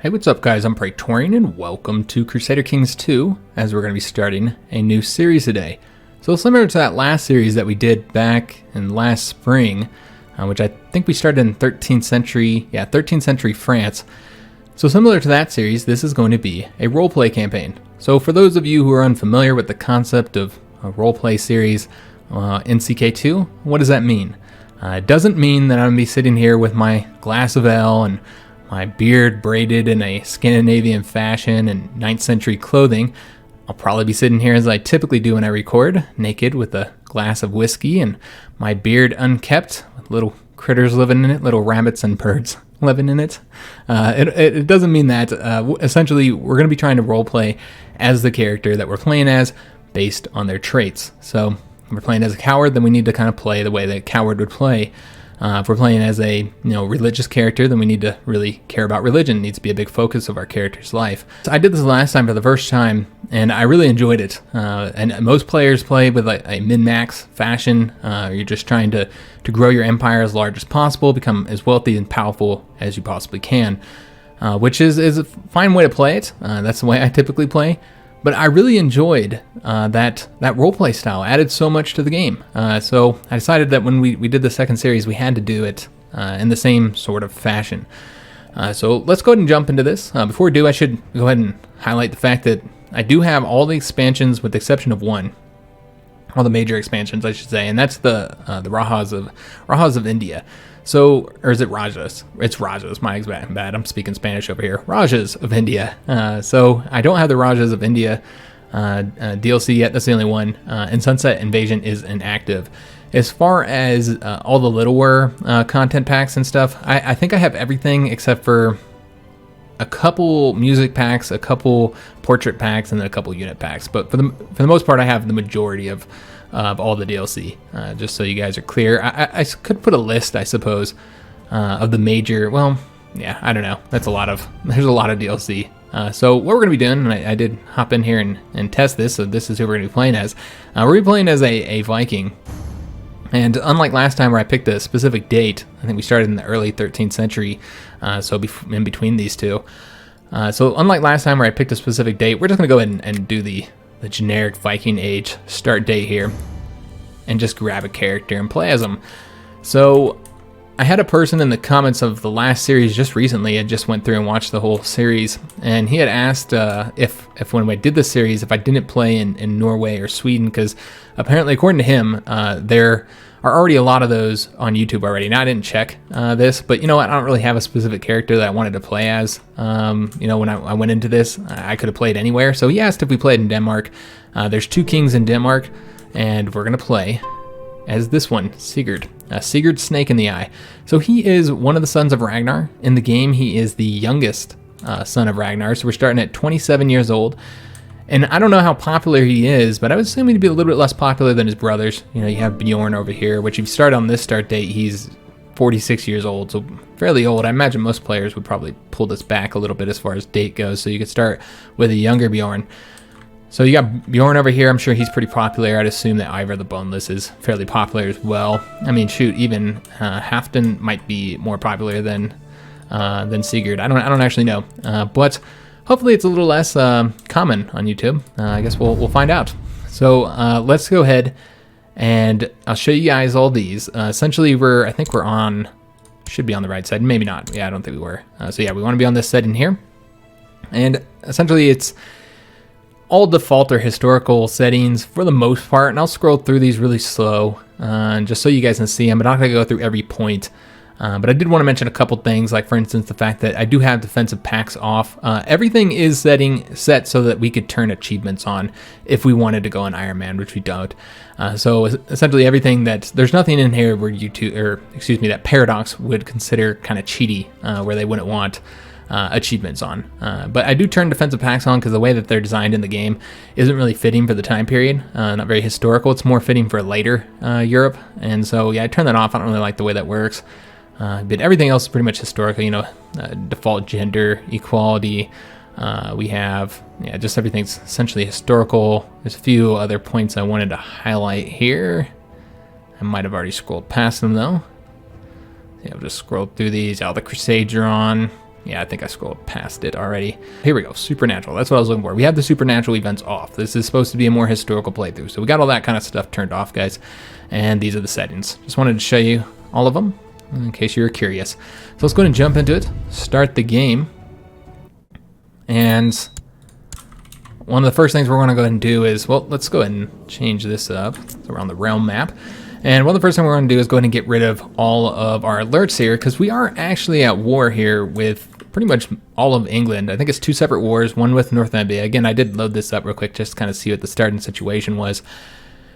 Hey, what's up guys? I'm Praetorian and welcome to Crusader Kings II, as we're going to be starting a new series today. So similar to that last series that we did back in last spring, which I think we started in 13th century France. So similar to that series, this is going to be a roleplay campaign. So for those of you who are unfamiliar with the concept of a roleplay series in CK2, what does that mean? It doesn't mean that I'm going to be sitting here with my glass of ale and my beard braided in a Scandinavian fashion and 9th century clothing. I'll probably be sitting here as I typically do when I record, naked with a glass of whiskey and my beard unkept, with little critters living in it, little rabbits and birds living in it. It doesn't mean that. Essentially, we're going to be trying to roleplay as the character that we're playing as based on their traits. So if we're playing as a coward, then we need to kind of play the way that a coward would play. If we're playing as a religious character, then we need to really care about religion. It needs to be a big focus of our character's life. So I did this last time for the first time, and I really enjoyed it. And most players play with a min-max fashion. You're just trying to grow your empire as large as possible, become as wealthy and powerful as you possibly can, which is a fine way to play it. That's the way I typically play. But I really enjoyed that roleplay style. Added so much to the game. So I decided that when we did the second series, we had to do it in the same sort of fashion. So let's go ahead and jump into this. Before we do, I should go ahead and highlight the fact that I do have all the expansions with the exception of one. All the major expansions, I should say, and that's the Rajas of India. So, or is it Rajas? It's Rajas. My bad. I'm speaking Spanish over here. Rajas of India. So I don't have the Rajas of India DLC yet. That's the only one. And Sunset Invasion is inactive. As far as all the Littleware content packs and stuff, I think I have everything except for a couple music packs, a couple portrait packs, and then a couple unit packs. But for the most part, I have the majority of all the DLC, just so you guys are clear. I could put a list, I suppose, of the major, well, yeah, I don't know. There's a lot of DLC. So what we're going to be doing, and I did hop in here and test this, so this is who we're going to be playing as. We're going to be playing as a Viking. And unlike last time where I picked a specific date, I think we started in the early 13th century, so in between these two. So unlike last time where I picked a specific date, we're just going to go ahead and do the generic Viking age start date here and just grab a character and play as them. So I had a person in the comments of the last series just recently. I just went through and watched the whole series, and he had asked if when I did this series, if I didn't play in Norway or Sweden, because apparently, according to him, there are already a lot of those on YouTube already. Now, I didn't check this, but you know what? I don't really have a specific character that I wanted to play as. When I went into this, I could have played anywhere. So he asked if we played in Denmark. There's 2 kings in Denmark, and we're going to play as this one, Sigurd Snake-in-the-Eye. So he is one of the sons of Ragnar. In the game, he is the youngest son of Ragnar. So we're starting at 27 years old. And I don't know how popular he is, but I would assume he'd be a little bit less popular than his brothers. You have Bjorn over here, which if you start on this start date, he's 46 years old, so fairly old. I imagine most players would probably pull this back a little bit as far as date goes, so you could start with a younger Bjorn. So you got Bjorn over here. I'm sure he's pretty popular. I'd assume that Ivar the Boneless is fairly popular as well. I mean, shoot, even Halfdan might be more popular than Sigurd. I don't actually know, but hopefully it's a little less common on YouTube. I guess we'll find out. So let's go ahead and I'll show you guys all these. Essentially, I think we're on, should be on the right side. Maybe not. Yeah, I don't think we were. So yeah, we want to be on this setting here. And essentially it's all default or historical settings for the most part. And I'll scroll through these really slow just so you guys can see. I'm not going to go through every point. But I did want to mention a couple things, like for instance the fact that I do have defensive packs off. Everything is set so that we could turn achievements on if we wanted to go on Iron Man, which we don't. So essentially everything there's nothing in here where that Paradox would consider kind of cheaty, where they wouldn't want achievements on. But I do turn defensive packs on because the way that they're designed in the game isn't really fitting for the time period. Not very historical. It's more fitting for later Europe. And so yeah, I turn that off. I don't really like the way that works. But everything else is pretty much historical, default gender, equality. We have, just everything's essentially historical. There's a few other points I wanted to highlight here. I might have already scrolled past them though. Yeah, I'll just scroll through these. All the Crusades are on. Yeah, I think I scrolled past it already. Here we go, supernatural. That's what I was looking for. We have the supernatural events off. This is supposed to be a more historical playthrough. So we got all that kind of stuff turned off, guys. And these are the settings. Just wanted to show you all of them in case you were curious. So let's go ahead and jump into it. Start the game. And one of the first things we're going to go ahead and do is, well, let's go ahead and change this up. So we're on the realm map. And one of the first things we're going to do is go ahead and get rid of all of our alerts here, because we are actually at war here with pretty much all of England. I think it's 2 separate wars, one with Northumbria. Again, I did load this up real quick just to kind of see what the starting situation was.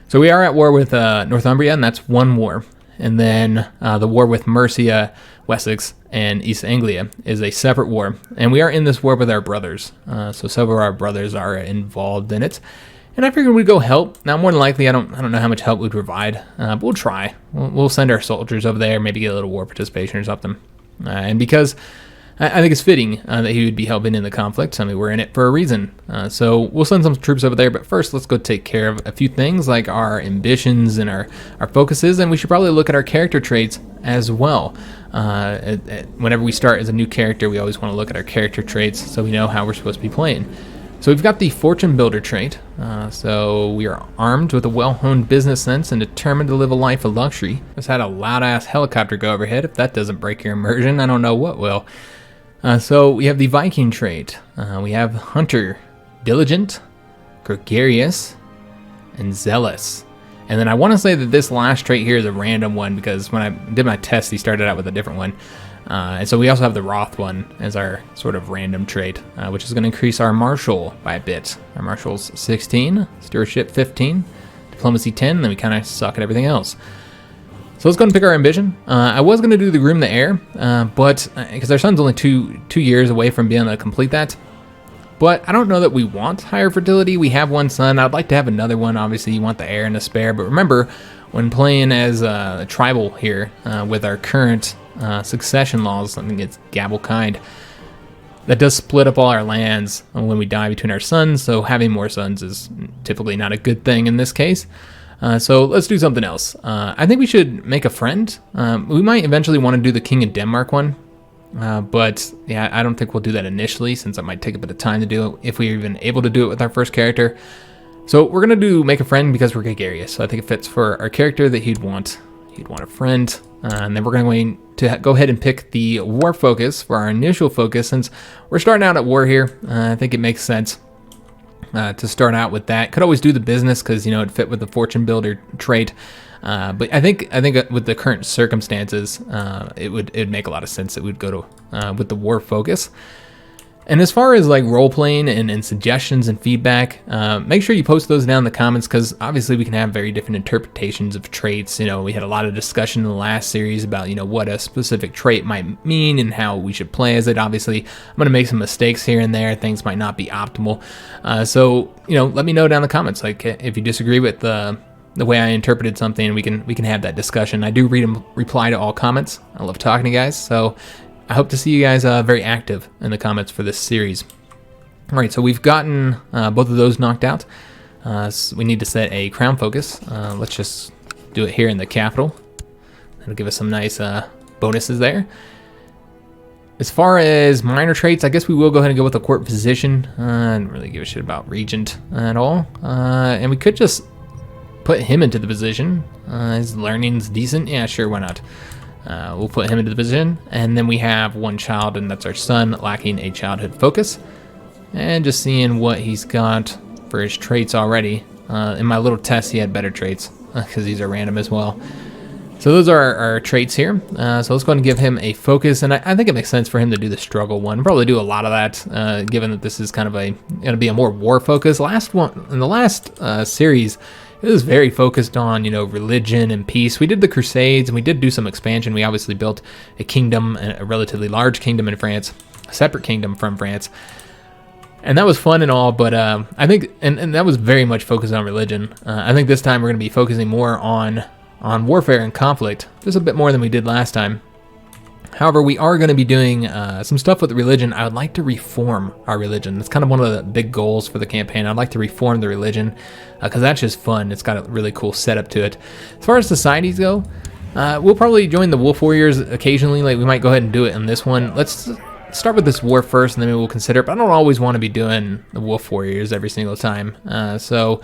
So we are at war with Northumbria, and that's one war. And then the war with Mercia, Wessex, and East Anglia is a separate war. And we are in this war with our brothers. So several of our brothers are involved in it. And I figured we'd go help. Now, more than likely, I don't know how much help we'd provide, but we'll try. We'll send our soldiers over there, maybe get a little war participation or something. And because I think it's fitting that he would be helping in the conflict. I mean, we're in it for a reason. So we'll send some troops over there. But first, let's go take care of a few things like our ambitions and our focuses. And we should probably look at our character traits as well. Whenever we start as a new character, we always want to look at our character traits so we know how we're supposed to be playing. So we've got the Fortune Builder trait. So we are armed with a well-honed business sense and determined to live a life of luxury. Just had a loud-ass helicopter go overhead. If that doesn't break your immersion, I don't know what will. So we have the Viking trait. We have Hunter, Diligent, Gregarious, and Zealous. And then I want to say that this last trait here is a random one, because when I did my test, he started out with a different one. And so we also have the Wroth one as our sort of random trait, which is going to increase our martial by a bit. Our martial's 16, stewardship 15, diplomacy 10, and then we kind of suck at everything else. So let's go and pick our ambition. I was going to do the Groom the Heir, but because our son's only two years away from being able to complete that. But I don't know that we want higher fertility. We have one son. I'd like to have another one. Obviously, you want the heir and the spare. But remember, when playing as a tribal here with our current succession laws, I think it's Gabble Kind, that does split up all our lands when we die between our sons. So having more sons is typically not a good thing in this case. So let's do something else. I think we should make a friend. We might eventually want to do the King of Denmark one. But yeah, I don't think we'll do that initially, since it might take a bit of time to do it, if we're even able to do it with our first character. So we're going to do make a friend because we're gregarious. So I think it fits for our character that he'd want a friend. And then we're going to go ahead and pick the war focus for our initial focus. Since we're starting out at war here, I think it makes sense to start out with that. Could always do the business because, it fit with the Fortune Builder trait. But I think with the current circumstances, it'd make a lot of sense that we'd go to with the war focus. And as far as like role playing and suggestions and feedback, make sure you post those down in the comments, because obviously we can have very different interpretations of traits. We had a lot of discussion in the last series about what a specific trait might mean and how we should play as it. Obviously, I'm going to make some mistakes here and there. Things might not be optimal. So let me know down in the comments, like if you disagree with the way I interpreted something. We can have that discussion. I do read and reply to all comments. I love talking to you guys, so I hope to see you guys very active in the comments for this series. All right, so we've gotten both of those knocked out. So we need to set a crown focus. Let's just do it here in the capital. That'll give us some nice bonuses there. As far as minor traits, I guess we will go ahead and go with the court position. I don't really give a shit about regent at all. And we could just put him into the position. His learning's decent. Yeah, sure, why not? We'll put him into the position. And then we have one child, and that's our son, lacking a childhood focus. And just seeing what he's got for his traits already. In my little test, he had better traits, because these are random as well. So those are our traits here. So let's go ahead and give him a focus. And I think it makes sense for him to do the struggle one. Probably do a lot of that, given that this is kind of going to be a more war focus. In the last series, it was very focused on, religion and peace. We did the Crusades, and we did do some expansion. We obviously built a kingdom, a relatively large kingdom in France, a separate kingdom from France. And that was fun and all, but I think, and that was very much focused on religion. I think this time we're going to be focusing more on warfare and conflict, just a bit more than we did last time. However, we are going to be doing some stuff with religion. I would like to reform our religion. That's kind of one of the big goals for the campaign. I'd like to reform the religion because that's just fun. It's got a really cool setup to it. As far as societies go, we'll probably join the Wolf Warriors occasionally. Like we might go ahead and do it in this one. Let's start with this war first, and then we'll consider it. But I don't always want to be doing the wolf warriors every single time. So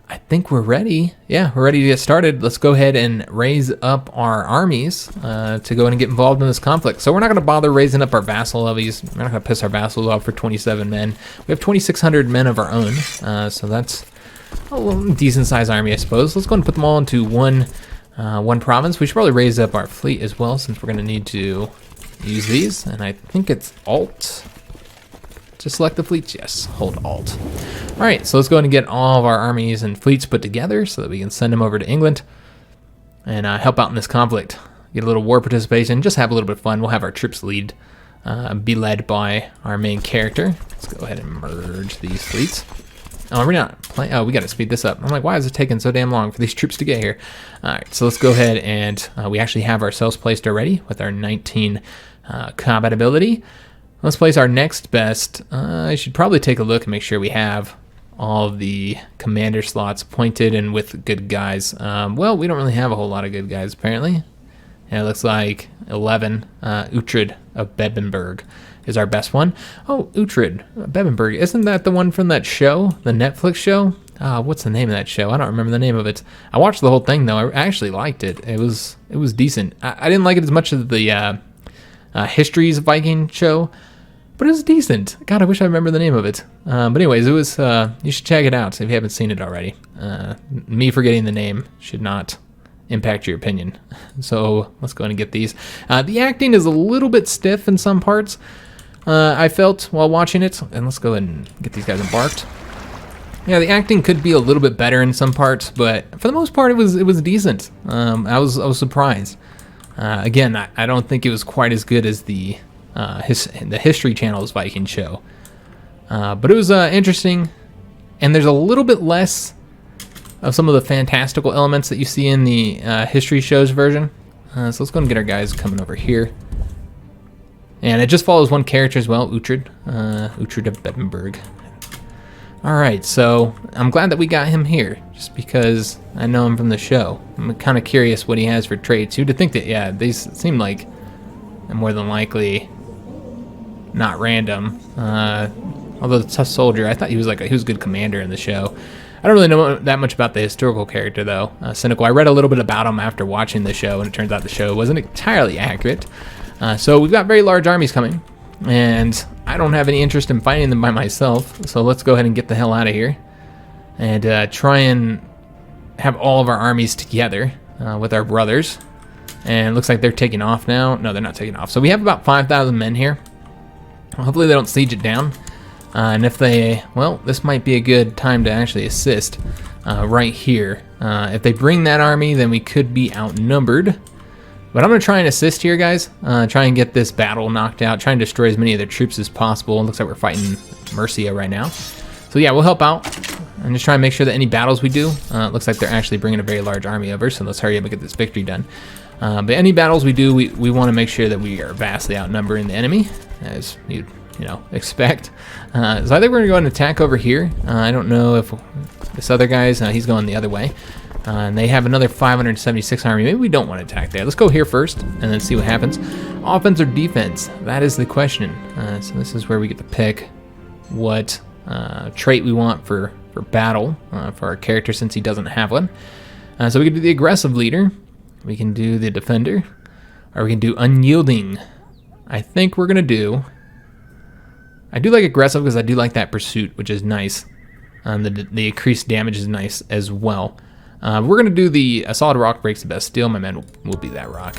I think we're ready. Yeah, we're ready to get started. Let's go ahead and raise up our armies to go in and get involved in this conflict. So we're not going to bother raising up our vassal levies. We're not going to piss our vassals off for 27 men. We have 2,600 men of our own, so that's a decent sized army, I suppose. Let's go and put them all into one province. We should probably raise up our fleet as well, since we're going to need to use these. And I think it's Alt to select the fleets. Yes, hold Alt. All right, so let's go ahead and get all of our armies and fleets put together so that we can send them over to England and help out in this conflict. Get a little war participation, just have a little bit of fun. We'll have our troops be led by our main character. Let's go ahead and merge these fleets. Oh, we're not playing. Oh, we got to speed this up. I'm like, why is it taking so damn long for these troops to get here? All right, so let's go ahead and we actually have ourselves placed already with our 19 combat ability. Let's place our next best. I should probably take a look and make sure we have all of the commander slots pointed and with good guys. Well, we don't really have a whole lot of good guys, apparently. And it looks like 11. Uhtred of Bebbanburg is our best one. Oh, Uhtred of Bebbanburg. Isn't that the one from that show, the Netflix show? What's the name of that show? I don't remember the name of it. I watched the whole thing, though. I actually liked it. It was decent. I didn't like it as much as the History's Viking show, but it was decent. God, I wish I remember the name of it. But anyways, it was. You should check it out if you haven't seen it already. Me forgetting the name should not impact your opinion. So let's go ahead and get these. The acting is a little bit stiff in some parts. I felt while watching it, and let's go ahead and get these guys embarked. Yeah, the acting could be a little bit better in some parts, but for the most part, it was decent. I was surprised. Again, I don't think it was quite as good as the History Channel's Viking show, but it was interesting, and there's a little bit less of some of the fantastical elements that you see in the History show's version. So let's go and get our guys coming over here. And it just follows one character as well, Uhtred of Bebbanburg. All right, so I'm glad that we got him here, just because I know him from the show. I'm kind of curious what he has for traits. You'd think that, yeah, these seem like more than likely not random. Although the tough soldier, I thought he was a good commander in the show. I don't really know that much about the historical character, though. Cynical. I read a little bit about him after watching the show, and it turns out the show wasn't entirely accurate. So we've got very large armies coming, and I don't have any interest in fighting them by myself. So let's go ahead and get the hell out of here and try and have all of our armies together with our brothers. And it looks like they're taking off now. No, they're not taking off. So we have about 5,000 men here. Hopefully they don't siege it down. And if they, well, this might be a good time to actually assist right here. If they bring that army, then we could be outnumbered. But I'm going to try and assist here, guys. Try and get this battle knocked out. Try and destroy as many of their troops as possible. It looks like we're fighting Mercia right now. So yeah, we'll help out. I'm just trying to make sure that any battles we do, it looks like they're actually bringing a very large army over. So let's hurry up and get this victory done. But any battles we do, we want to make sure that we are vastly outnumbering the enemy, as you'd expect. So I think we're going to go and attack over here. I don't know if this other guy's, he's going the other way. And they have another 576 army. Maybe we don't want to attack there. Let's go here first and then see what happens. Offense or defense? That is the question. So this is where we get to pick what trait we want for battle for our character, since he doesn't have one. So we can do the aggressive leader. We can do the defender. Or we can do unyielding. I think we're going to do... I do like aggressive because I do like that pursuit, which is nice. The increased damage is nice as well. We're going to do the a solid rock breaks the best steel. My men will be that rock.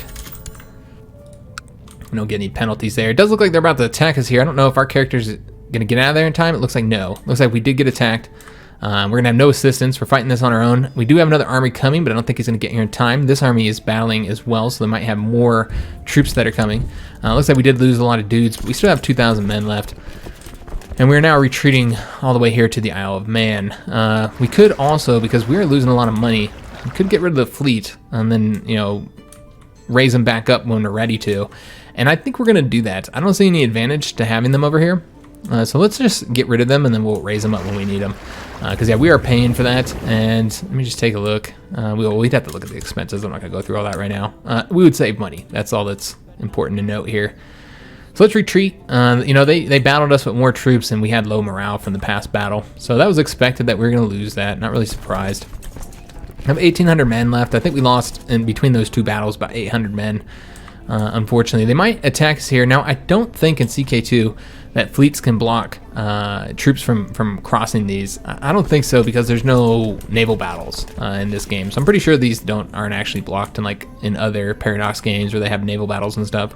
We don't get any penalties there. It does look like they're about to attack us here. I don't know if our character's going to get out of there in time. It looks like no. Looks like we did get attacked. We're going to have no assistance. We're fighting this on our own. We do have another army coming, but I don't think he's going to get here in time. This army is battling as well, so they might have more troops that are coming. Looks like we did lose a lot of dudes, but we still have 2,000 men left. And we're now retreating all the way here to the Isle of Man. We could also, because we are losing a lot of money, we could get rid of the fleet and then, raise them back up when we're ready to. And I think we're going to do that. I don't see any advantage to having them over here. So let's just get rid of them and then we'll raise them up when we need them. Because, yeah, we are paying for that. And let me just take a look. We'd have to look at the expenses. I'm not going to go through all that right now. We would save money. That's all that's important to note here. So let's retreat. You know, they battled us with more troops, and we had low morale from the past battle. So that was expected that we were going to lose that. Not really surprised. I have 1,800 men left. I think we lost in between those two battles about 800 men. Unfortunately, they might attack us here. Now, I don't think in CK2 that fleets can block troops from crossing these. I don't think so, because there's no naval battles in this game. So I'm pretty sure these aren't actually blocked in other Paradox games where they have naval battles and stuff.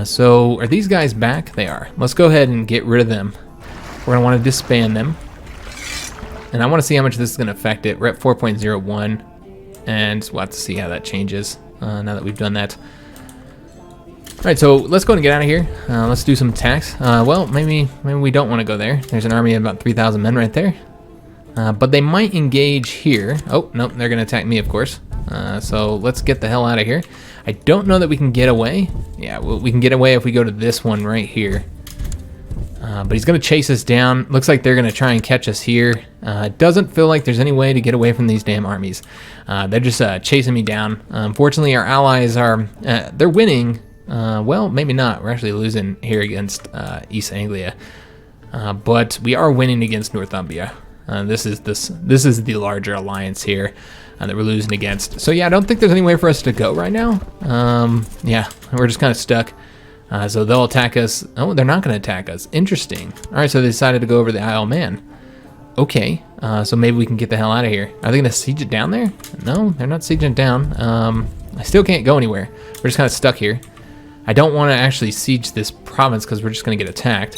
So are these guys back? They are. Let's go ahead and get rid of them. We're going to want to disband them. And I want to see how much this is going to affect it. We're at 4.01. And we'll have to see how that changes now that we've done that. Alright, so let's go and get out of here. Let's do some attacks. Well, maybe we don't want to go there. There's an army of about 3,000 men right there. But they might engage here. Oh, nope, they're going to attack me, of course. So let's get the hell out of here. I don't know that we can get away. Yeah, well, we can get away if we go to this one right here. But he's going to chase us down. Looks like they're going to try and catch us here. It doesn't feel like there's any way to get away from these damn armies. They're just chasing me down. Unfortunately, our allies are... they're winning. Well, maybe not. We're actually losing here against East Anglia. But we are winning against Northumbria. This is the larger alliance here that we're losing against. So yeah, I don't think there's any way for us to go right now. Yeah, we're just kind of stuck. So they'll attack us. Oh, they're not going to attack us. Interesting. All right, so they decided to go over the Isle of Man. Okay, so maybe we can get the hell out of here. Are they going to siege it down there? No, they're not sieging it down. I still can't go anywhere. We're just kind of stuck here. I don't want to actually siege this province because we're just going to get attacked.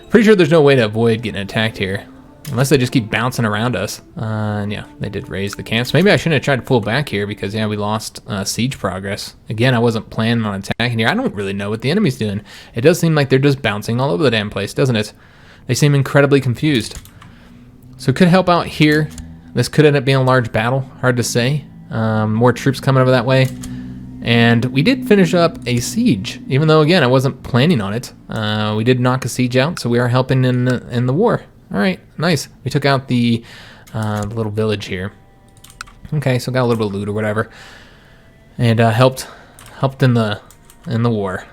Pretty sure there's no way to avoid getting attacked here. Unless they just keep bouncing around us. And yeah, they did raise the camps. Maybe I shouldn't have tried to pull back here because, yeah, we lost siege progress. Again, I wasn't planning on attacking here. I don't really know what the enemy's doing. It does seem like they're just bouncing all over the damn place, doesn't it? They seem incredibly confused. So it could help out here. This could end up being a large battle. Hard to say. More troops coming over that way. And we did finish up a siege, even though, again, I wasn't planning on it. We did knock a siege out, so we are helping in the war. All right, nice. We took out the little village here. Okay, so got a little bit of loot or whatever, and helped in the war.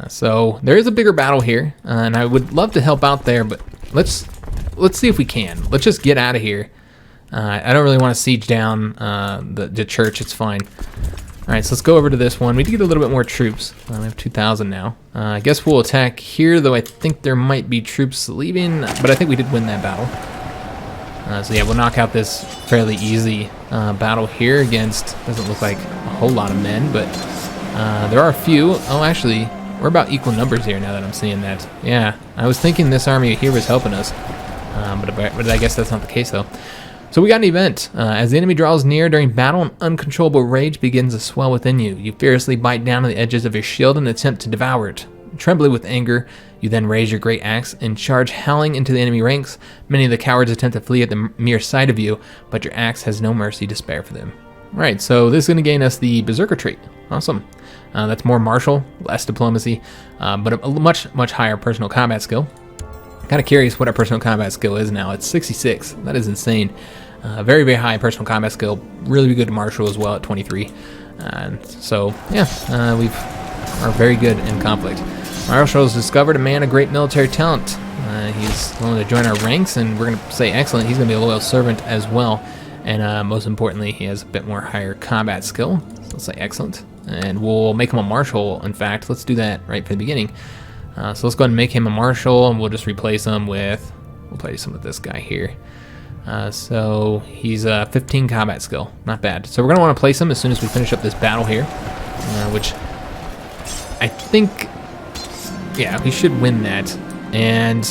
So there is a bigger battle here, and I would love to help out there, but let's see if we can. Let's just get out of here. I don't really want to siege down the church. It's fine. All right, so let's go over to this one. We did get a little bit more troops. We have 2,000 now. I guess we'll attack here, though I think there might be troops leaving, but I think we did win that battle. So yeah, we'll knock out this fairly easy battle here against, doesn't look like a whole lot of men, but there are a few. Oh, actually, we're about equal numbers here now that I'm seeing that. Yeah, I was thinking this army here was helping us, but I guess that's not the case, though. So we got an event. As the enemy draws near during battle, an uncontrollable rage begins to swell within you. You fiercely bite down on the edges of your shield and attempt to devour it. Trembling with anger, you then raise your great axe and charge howling into the enemy ranks. Many of the cowards attempt to flee at the mere sight of you, but your axe has no mercy to spare for them. Alright, so this is going to gain us the Berserker trait. Awesome. That's more martial, less diplomacy, but a much, much higher personal combat skill. Kind of curious what our personal combat skill is now. It's 66. That is insane. Very, very high personal combat skill. Really good martial as well at 23. So, yeah, we are very good in conflict. Marshall has discovered a man of great military talent. He's willing to join our ranks, and we're going to say excellent. He's going to be a loyal servant as well. And most importantly, he has a bit more higher combat skill. So let's say excellent. And we'll make him a marshal, in fact. Let's do that right from the beginning. So let's go ahead and make him a marshal, and we'll just replace him with, we'll place him with this guy here. So he's 15 combat skill, not bad. So we're going to want to place him as soon as we finish up this battle here, which I think, yeah, we should win that. And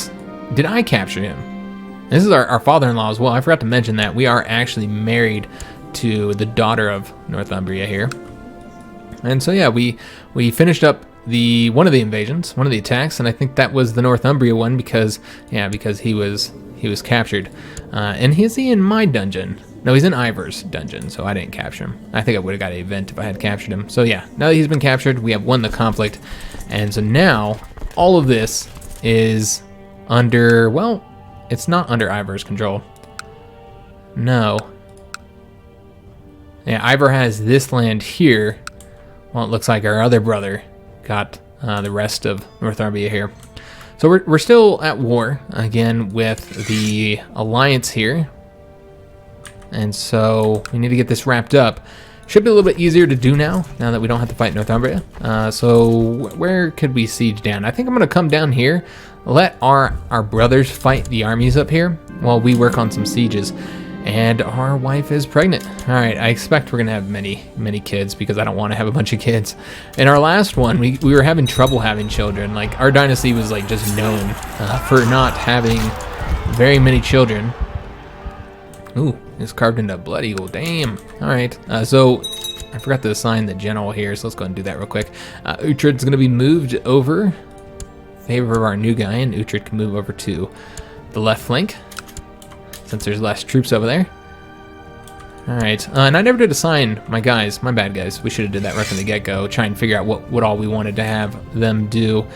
did I capture him? This is our father-in-law as well. I forgot to mention that. We are actually married to the daughter of Northumbria here. And so yeah, we finished up one of the invasions, one of the attacks, and I think that was the Northumbria one because he was captured. And is he in my dungeon? No, he's in Ivor's dungeon, so I didn't capture him. I think I would have got an event if I had captured him. So yeah, now that he's been captured, we have won the conflict. And so now all of this is under, well, it's not under Ivor's control. No. Yeah, Ivor has this land here. Well, it looks like our other brother got the rest of Northumbria here. So we're still at war, again, with the alliance here. And so we need to get this wrapped up. Should be a little bit easier to do now that we don't have to fight Northumbria. So where could we siege down? I think I'm going to come down here, let our brothers fight the armies up here while we work on some sieges. And our wife is pregnant. All right, I expect we're gonna have many kids because I don't want to have a bunch of kids. In our last one, we were having trouble having children. Like, our dynasty was like just known for not having very many children. Ooh, it's carved into a blood eagle. Damn. All right, so I forgot to assign the general here, so let's go ahead and do that real quick. Uhtred's gonna be moved over in favor of our new guy, and Uhtred can move over to the left flank, since there's less troops over there. Alright, and I never did assign my guys, my bad guys. We should have did that right from the get-go, try and figure out what all we wanted to have them do.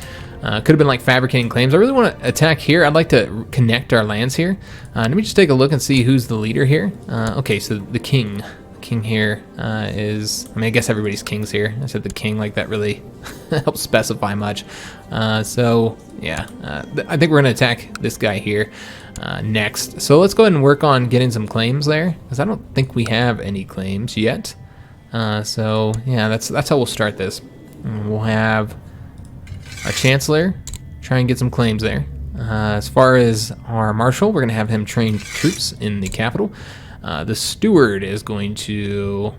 Could have been like fabricating claims. I really want to attack here. I'd like to connect our lands here. Let me just take a look and see who's the leader here. Okay, so the king. The king here is, I mean, I guess everybody's king's here. I said the king, like that really helps specify much. So, yeah, I think we're going to attack this guy here. Next. So let's go ahead and work on getting some claims there, because I don't think we have any claims yet. So yeah, that's how we'll start this. And we'll have our chancellor try and get some claims there. As far as our marshal, we're going to have him train troops in the capital. The steward is going to...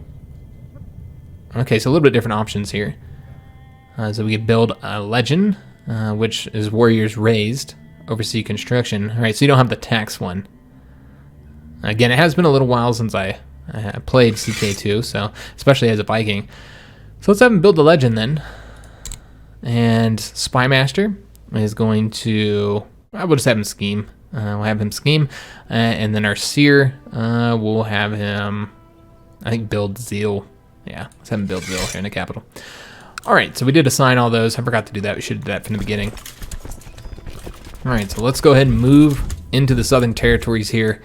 Okay, so a little bit different options here. So we could build a legend, which is warriors raised. Oversee construction. All right, so you don't have the tax one. Again, it has been a little while since I played CK2, so especially as a Viking. So let's have him build the legend then. And Spymaster is going to... I will just have him scheme. We'll have him scheme, and then our seer, we'll have him, I think, build zeal. Yeah, let's have him build zeal here in the capital. All right, so we did assign all those. I forgot to do that. We should have did that from the beginning. All right, so let's go ahead and move into the southern territories here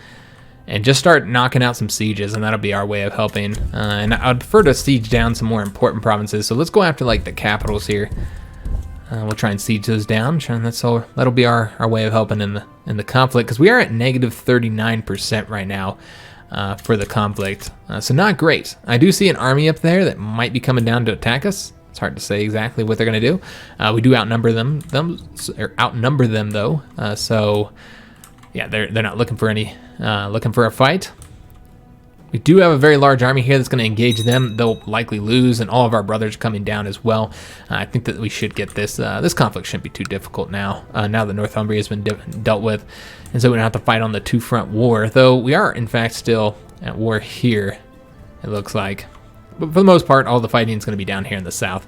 and just start knocking out some sieges, and that'll be our way of helping. And I'd prefer to siege down some more important provinces, so let's go after like the capitals here. We'll try and siege those down, and that'll be our way of helping in the conflict, because we are at negative 39% right now for the conflict. So not great. I do see an army up there that might be coming down to attack us. It's hard to say exactly what they're going to do. We do outnumber them though. So yeah, they're not looking for a fight. We do have a very large army here that's going to engage them. They'll likely lose, and all of our brothers are coming down as well. I think that we should get this. This conflict shouldn't be too difficult now. Now that Northumbria has been dealt with, and so we don't have to fight on the two-front war. Though we are, in fact, still at war here. It looks like. But for the most part, all the fighting is going to be down here in the south.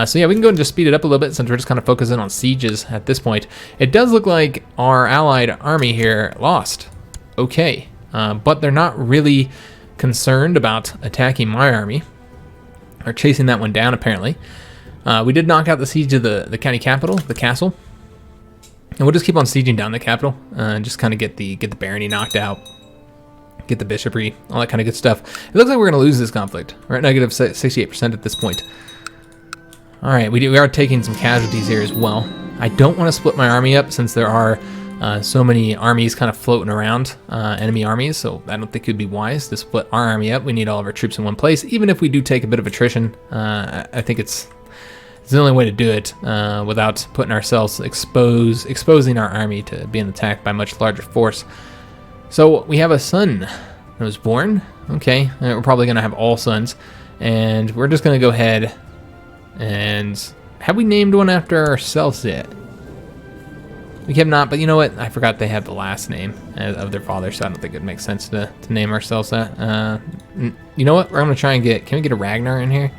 So yeah, we can go and just speed it up a little bit since we're just kind of focusing on sieges at this point. It does look like our allied army here lost. Okay, but they're not really concerned about attacking my army, or chasing that one down apparently. We did knock out the siege of the county capital, the castle, and we'll just keep on sieging down the capital and just kind of get the barony knocked out, get the bishopry, all that kind of good stuff. It looks like we're going to lose this conflict. We're at negative 68% at this point. All right, we are taking some casualties here as well. I don't want to split my army up since there are so many armies kind of floating around, enemy armies, so I don't think it would be wise to split our army up. We need all of our troops in one place, even if we do take a bit of attrition. I think it's the only way to do it without putting ourselves exposing our army to being attacked by a much larger force. So we have a son that was born. Okay, we're probably going to have all sons, and we're just going to go ahead and... Have we named one after ourselves yet? We have not, but you know what? I forgot they have the last name of their father, so I don't think it makes sense to name ourselves that. You know what? We're going to try and can we get a Ragnar in here?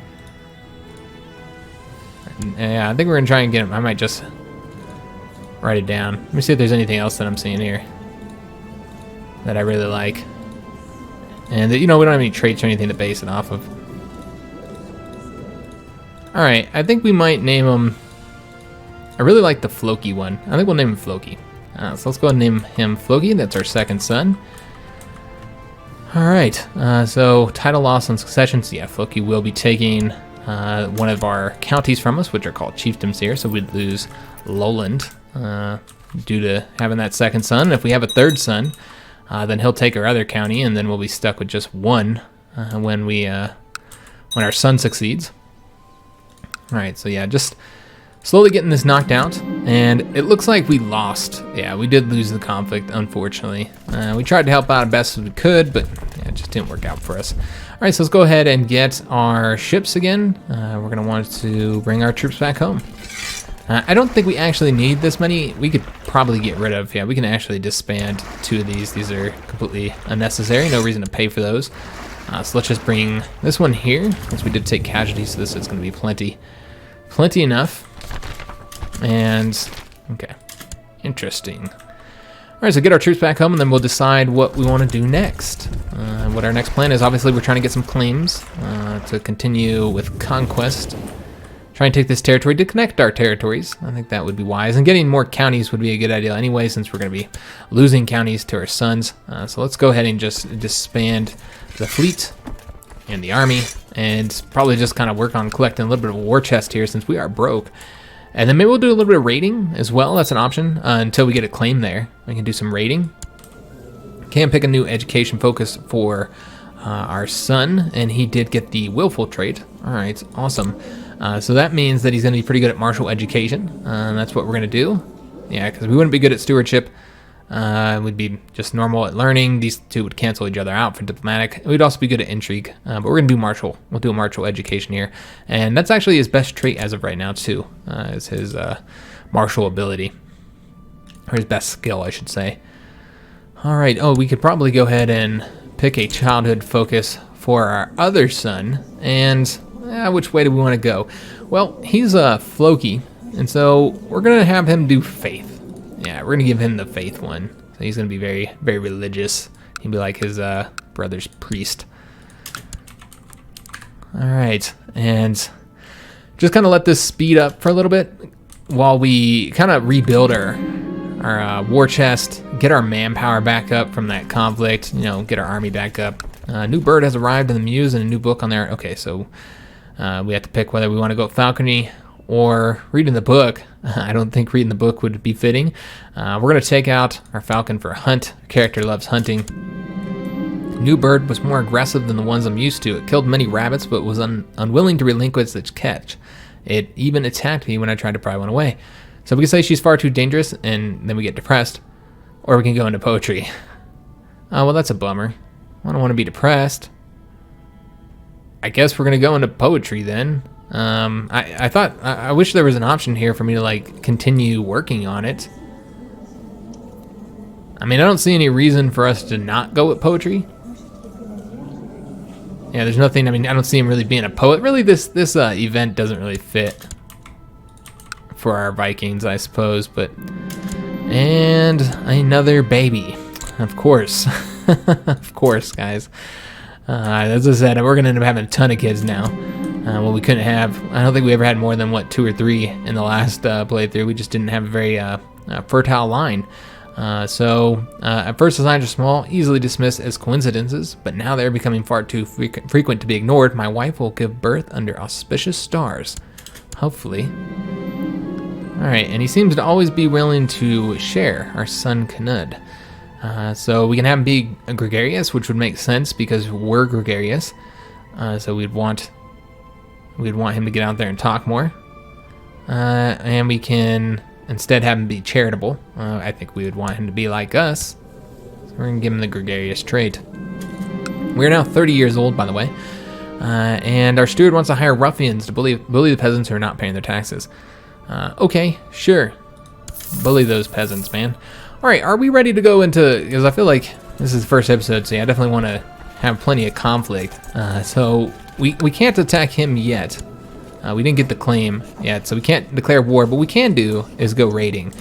Yeah, I think we're going to try and get him. I might just write it down. Let me see if there's anything else that I'm seeing here that I really like. And, you know, we don't have any traits or anything to base it off of. Alright, I think we might name him... I really like the Floki one. I think we'll name him Floki. So let's go ahead and name him Floki. That's our second son. Alright, so title loss on succession. So yeah, Floki will be taking one of our counties from us, which are called chiefdoms here. So we'd lose Lowland due to having that second son. If we have a third son, then he'll take our other county, and then we'll be stuck with just one when our son succeeds. All right, so yeah, just slowly getting this knocked out, and it looks like we lost. Yeah, we did lose the conflict, unfortunately. We tried to help out as best as we could, but yeah, it just didn't work out for us. All right, so let's go ahead and get our ships again. We're gonna want to bring our troops back home. I don't think we actually need this many. We could probably get rid of, yeah, we can actually disband 2 of these. These are completely unnecessary, no reason to pay for those. So let's just bring this one here, since we did take casualties, so this is gonna be plenty enough. And, okay, interesting. All right, so get our troops back home, and then we'll decide what we want to do next. What our next plan is. Obviously, we're trying to get some claims to continue with conquest. Try and take this territory to connect our territories. I think that would be wise. And getting more counties would be a good idea anyway, since we're going to be losing counties to our sons. So let's go ahead and just disband the fleet and the army, and probably just kind of work on collecting a little bit of a war chest here, since we are broke. And then maybe we'll do a little bit of raiding as well. That's an option until we get a claim there. We can do some raiding. Can pick a new education focus for our son, and he did get the willful trait. All right, awesome. So that means that he's going to be pretty good at martial education. That's what we're going to do. Yeah, because we wouldn't be good at stewardship. We'd be just normal at learning. These 2 would cancel each other out for diplomatic. We'd also be good at intrigue, but we're going to do martial. We'll do a martial education here. And that's actually his best trait as of right now, too, is his martial ability. Or his best skill, I should say. All right. Oh, we could probably go ahead and pick a childhood focus for our other son. And which way do we want to go? Well, he's a Floki, and so we're going to have him do faith. Yeah, we're going to give him the faith one. So he's going to be very, very religious. He'll be like his brother's priest. All right, and just kind of let this speed up for a little bit while we kind of rebuild our war chest, get our manpower back up from that conflict, get our army back up. New bird has arrived in the muse and a new book on there. Okay, so we have to pick whether we want to go falconry or reading the book. I don't think reading the book would be fitting. We're going to take out our falcon for hunt. Our character loves hunting. New bird was more aggressive than the ones I'm used to. It killed many rabbits, but was unwilling to relinquish its catch. It even attacked me when I tried to pry one away. So we can say she's far too dangerous, and then we get depressed. Or we can go into poetry. Oh, well, that's a bummer. I don't want to be depressed. I guess we're going to go into poetry then. I wish there was an option here for me to continue working on it. I mean, I don't see any reason for us to not go with poetry. Yeah, there's nothing. I mean, I don't see him really being a poet. Really, this event doesn't really fit for our Vikings, I suppose. But and another baby, of course, of course, guys. As I said, we're gonna end up having a ton of kids now. Well, we couldn't have. I don't think we ever had more than 2 or 3 in the last playthrough. We just didn't have a very fertile line. So at first the signs are small, easily dismissed as coincidences, but now they're becoming far too frequent to be ignored. My wife will give birth under auspicious stars, hopefully. All right, and he seems to always be willing to share our son Canute. So we can have him be gregarious, which would make sense because we're gregarious. So we'd want him to get out there and talk more. And we can instead have him be charitable. I think we would want him to be like us. So we're going to give him the gregarious trait. We're now 30 years old, by the way. And our steward wants to hire ruffians to bully the peasants who are not paying their taxes. Okay, sure. Bully those peasants, man. All right, are we ready to go into... Because I feel like this is the first episode, so yeah, I definitely want to have plenty of conflict. So we can't attack him yet. We didn't get the claim yet, so we can't declare war. But what we can do is go raiding.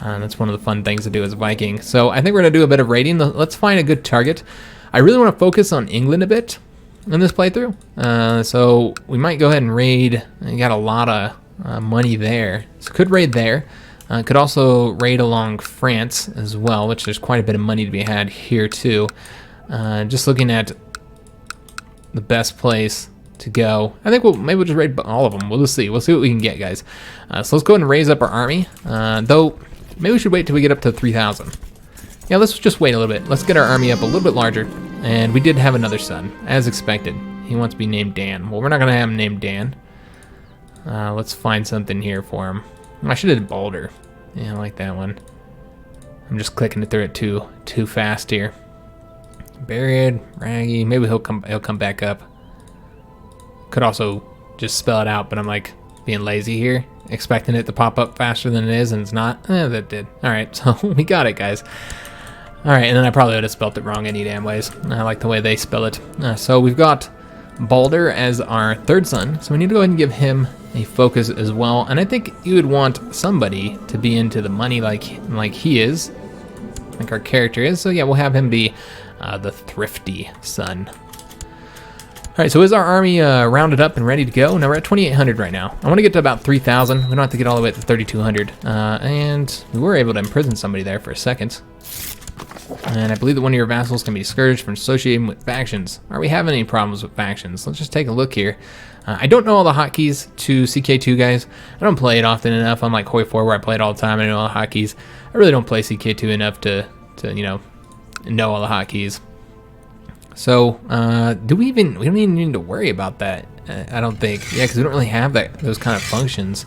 That's one of the fun things to do as a Viking. So I think we're going to do a bit of raiding. Let's find a good target. I really want to focus on England a bit in this playthrough. So we might go ahead and raid. You got a lot of money there. So could raid there. Could also raid along France as well, which there's quite a bit of money to be had here too. Just looking at the best place. to go. I think maybe we'll just raid all of them. We'll just see. We'll see what we can get, guys. So let's go ahead and raise up our army. Though, maybe we should wait till we get up to 3,000. Yeah, let's just wait a little bit. Let's get our army up a little bit larger. And we did have another son, as expected. He wants to be named Dan. Well, we're not going to have him named Dan. Let's find something here for him. I should have did Boulder. Yeah, I like that one. I'm just clicking it through it too fast here. Buried, Raggy. Maybe he'll come back up. Could also just spell it out, but I'm like being lazy here, expecting it to pop up faster than it is, and it's not. That did. All right, so we got it, guys. All right, and then I probably would have spelled it wrong any damn ways. I like the way they spell it. So we've got Balder as our third son, so we need to go ahead and give him a focus as well. And I think you would want somebody to be into the money like he is, like our character is. So yeah, we'll have him be the thrifty son. All right, so is our army rounded up and ready to go? Now we're at 2,800 right now. I want to get to about 3,000. We don't have to get all the way to 3,200. And we were able to imprison somebody there for a second. And I believe that one of your vassals can be discouraged from associating with factions. Are we having any problems with factions? Let's just take a look here. I don't know all the hotkeys to CK2, guys. I don't play it often enough. Unlike Hoi 4, where I play it all the time. I know all the hotkeys. I really don't play CK2 enough to know all the hotkeys. So, we don't even need to worry about that. I don't think. Yeah, because we don't really have those kind of functions.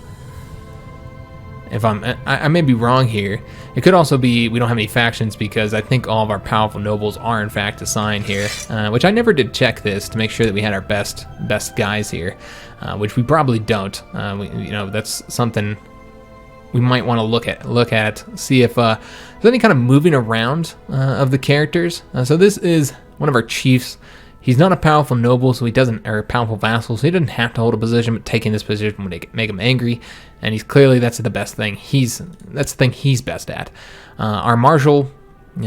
If I may be wrong here. It could also be we don't have any factions because I think all of our powerful nobles are in fact assigned here, which I never did check this to make sure that we had our best guys here, which we probably don't. That's something we might want to look at, see if there's any kind of moving around of the characters. So this is one of our chiefs. He's not a powerful noble, so he doesn't, or a powerful vassal, so he doesn't have to hold a position, but taking this position would make him angry, and he's clearly, that's the best thing. That's the thing he's best at. Our marshal,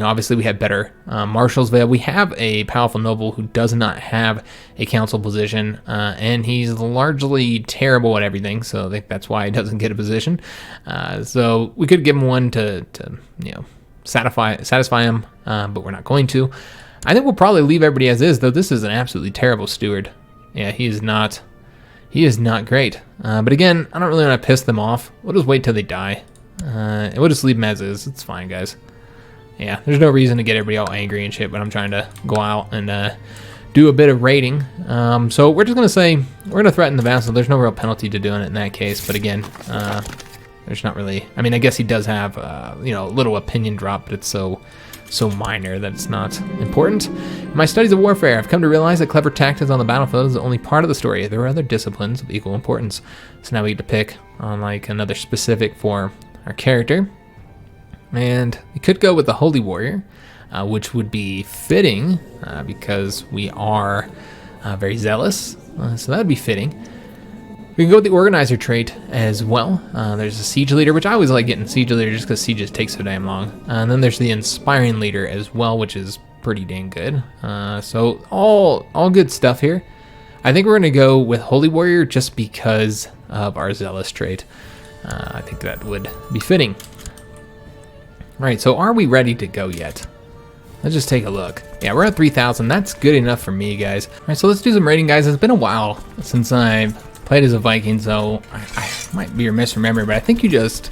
obviously we have better marshals there. We have a powerful noble who does not have a council position, and he's largely terrible at everything, so I think that's why he doesn't get a position. So we could give him one to satisfy him, but we're not going to. I think we'll probably leave everybody as is, though this is an absolutely terrible steward. Yeah, he is not great. But again, I don't really want to piss them off. We'll just wait till they die. And we'll just leave them as is. It's fine, guys. Yeah, there's no reason to get everybody all angry and shit when I'm trying to go out and do a bit of raiding. So we're just going to say, we're going to threaten the vassal. There's no real penalty to doing it in that case. But again, there's not really, I mean, I guess he does have, a little opinion drop, but it's so minor that it's not important. In my studies of warfare, I've come to realize that clever tactics on the battlefield is only part of the story. There are other disciplines of equal importance. So now we get to pick on like another specific for our character. And we could go with the Holy Warrior, which would be fitting because we are very zealous. So that would be fitting. We can go with the Organizer trait as well. There's a Siege Leader, which I always like getting Siege Leader just because sieges take so damn long. And then there's the Inspiring Leader as well, which is pretty dang good. So all good stuff here. I think we're going to go with Holy Warrior just because of our Zealous trait. I think that would be fitting. All right, so are we ready to go yet? Let's just take a look. Yeah, we're at 3,000. That's good enough for me, guys. All right, so let's do some raiding, guys. It's been a while since I've played as a Viking, so I might be remiss remembering, but I think you just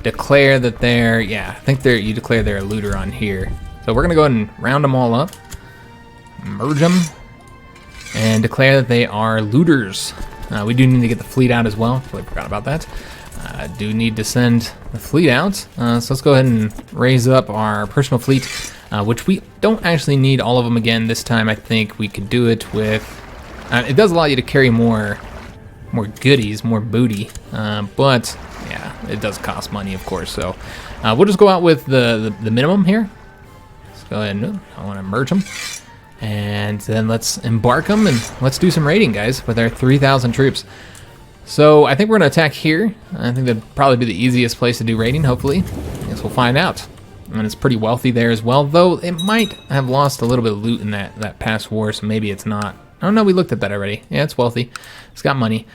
declare that you declare they're a looter on here. So we're gonna go ahead and round them all up, merge them, and declare that they are looters. We do need to get the fleet out as well. Totally forgot about that. Do need to send the fleet out. So let's go ahead and raise up our personal fleet, which we don't actually need all of them again this time. I think we could do it with. It does allow you to carry more goodies, more booty, but yeah, it does cost money, of course. So we'll just go out with the minimum here. Let's go ahead and I want to merge them, and then let's embark them and let's do some raiding, guys, with our 3,000 troops. So I think we're gonna attack here. I think that'd probably be the easiest place to do raiding. Hopefully, I guess we'll find out. And it's pretty wealthy there as well, though it might have lost a little bit of loot in that past war, so maybe it's not. Oh no, we looked at that already. Yeah, it's wealthy. It's got money.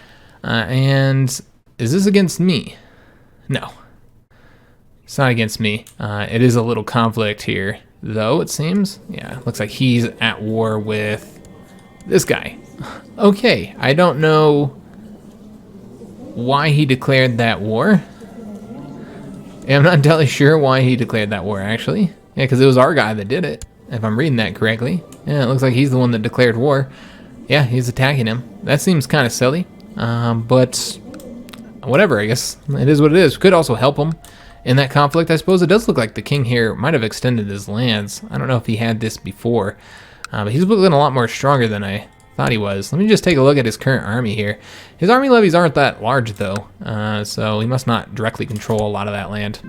And is this against me? No. It's not against me. It is a little conflict here, though, it seems. Yeah, looks like he's at war with this guy. Okay, I don't know why he declared that war. Yeah, I'm not entirely sure why he declared that war, actually. Yeah, because it was our guy that did it, if I'm reading that correctly. Yeah, it looks like he's the one that declared war. Yeah, he's attacking him. That seems kind of silly, but whatever, I guess. It is what it is. Could also help him in that conflict, I suppose. It does look like the king here might have extended his lands. I don't know if he had this before, but he's looking a lot more stronger than I thought he was. Let me just take a look at his current army here. His army levies aren't that large, though, so he must not directly control a lot of that land.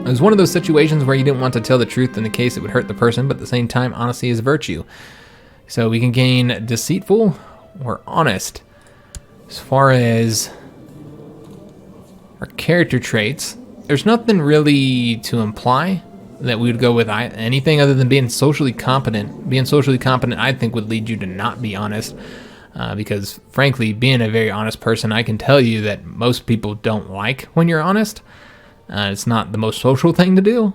It was one of those situations where you didn't want to tell the truth in the case it would hurt the person, but at the same time, honesty is a virtue. So we can gain deceitful or honest. As far as our character traits, there's nothing really to imply that we would go with anything other than being socially competent. Being socially competent, I think, would lead you to not be honest, because frankly, being a very honest person, I can tell you that most people don't like when you're honest. It's not the most social thing to do.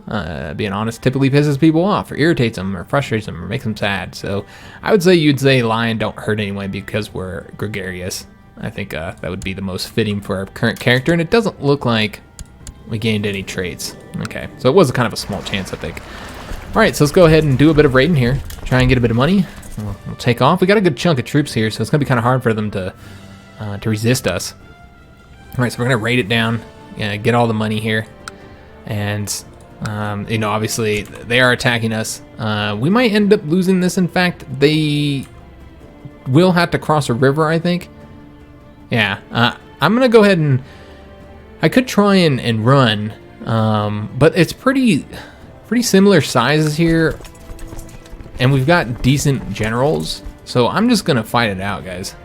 Being honest typically pisses people off, or irritates them, or frustrates them, or makes them sad. So I would say you'd say lie and don't hurt anyway, because we're gregarious. I think that would be the most fitting for our current character, and it doesn't look like we gained any traits. Okay, so it was kind of a small chance, I think. All right, so let's go ahead and do a bit of raiding here. Try and get a bit of money. We'll take off. We got a good chunk of troops here, so it's gonna be kind of hard for them to resist us. All right, so we're gonna raid it down, get all the money here, and obviously they are attacking us. We might end up losing this. In fact, they will have to cross a river, I think. Yeah, I'm gonna go ahead and I could try and run, but it's pretty similar sizes here, and we've got decent generals, so I'm just gonna fight it out, guys.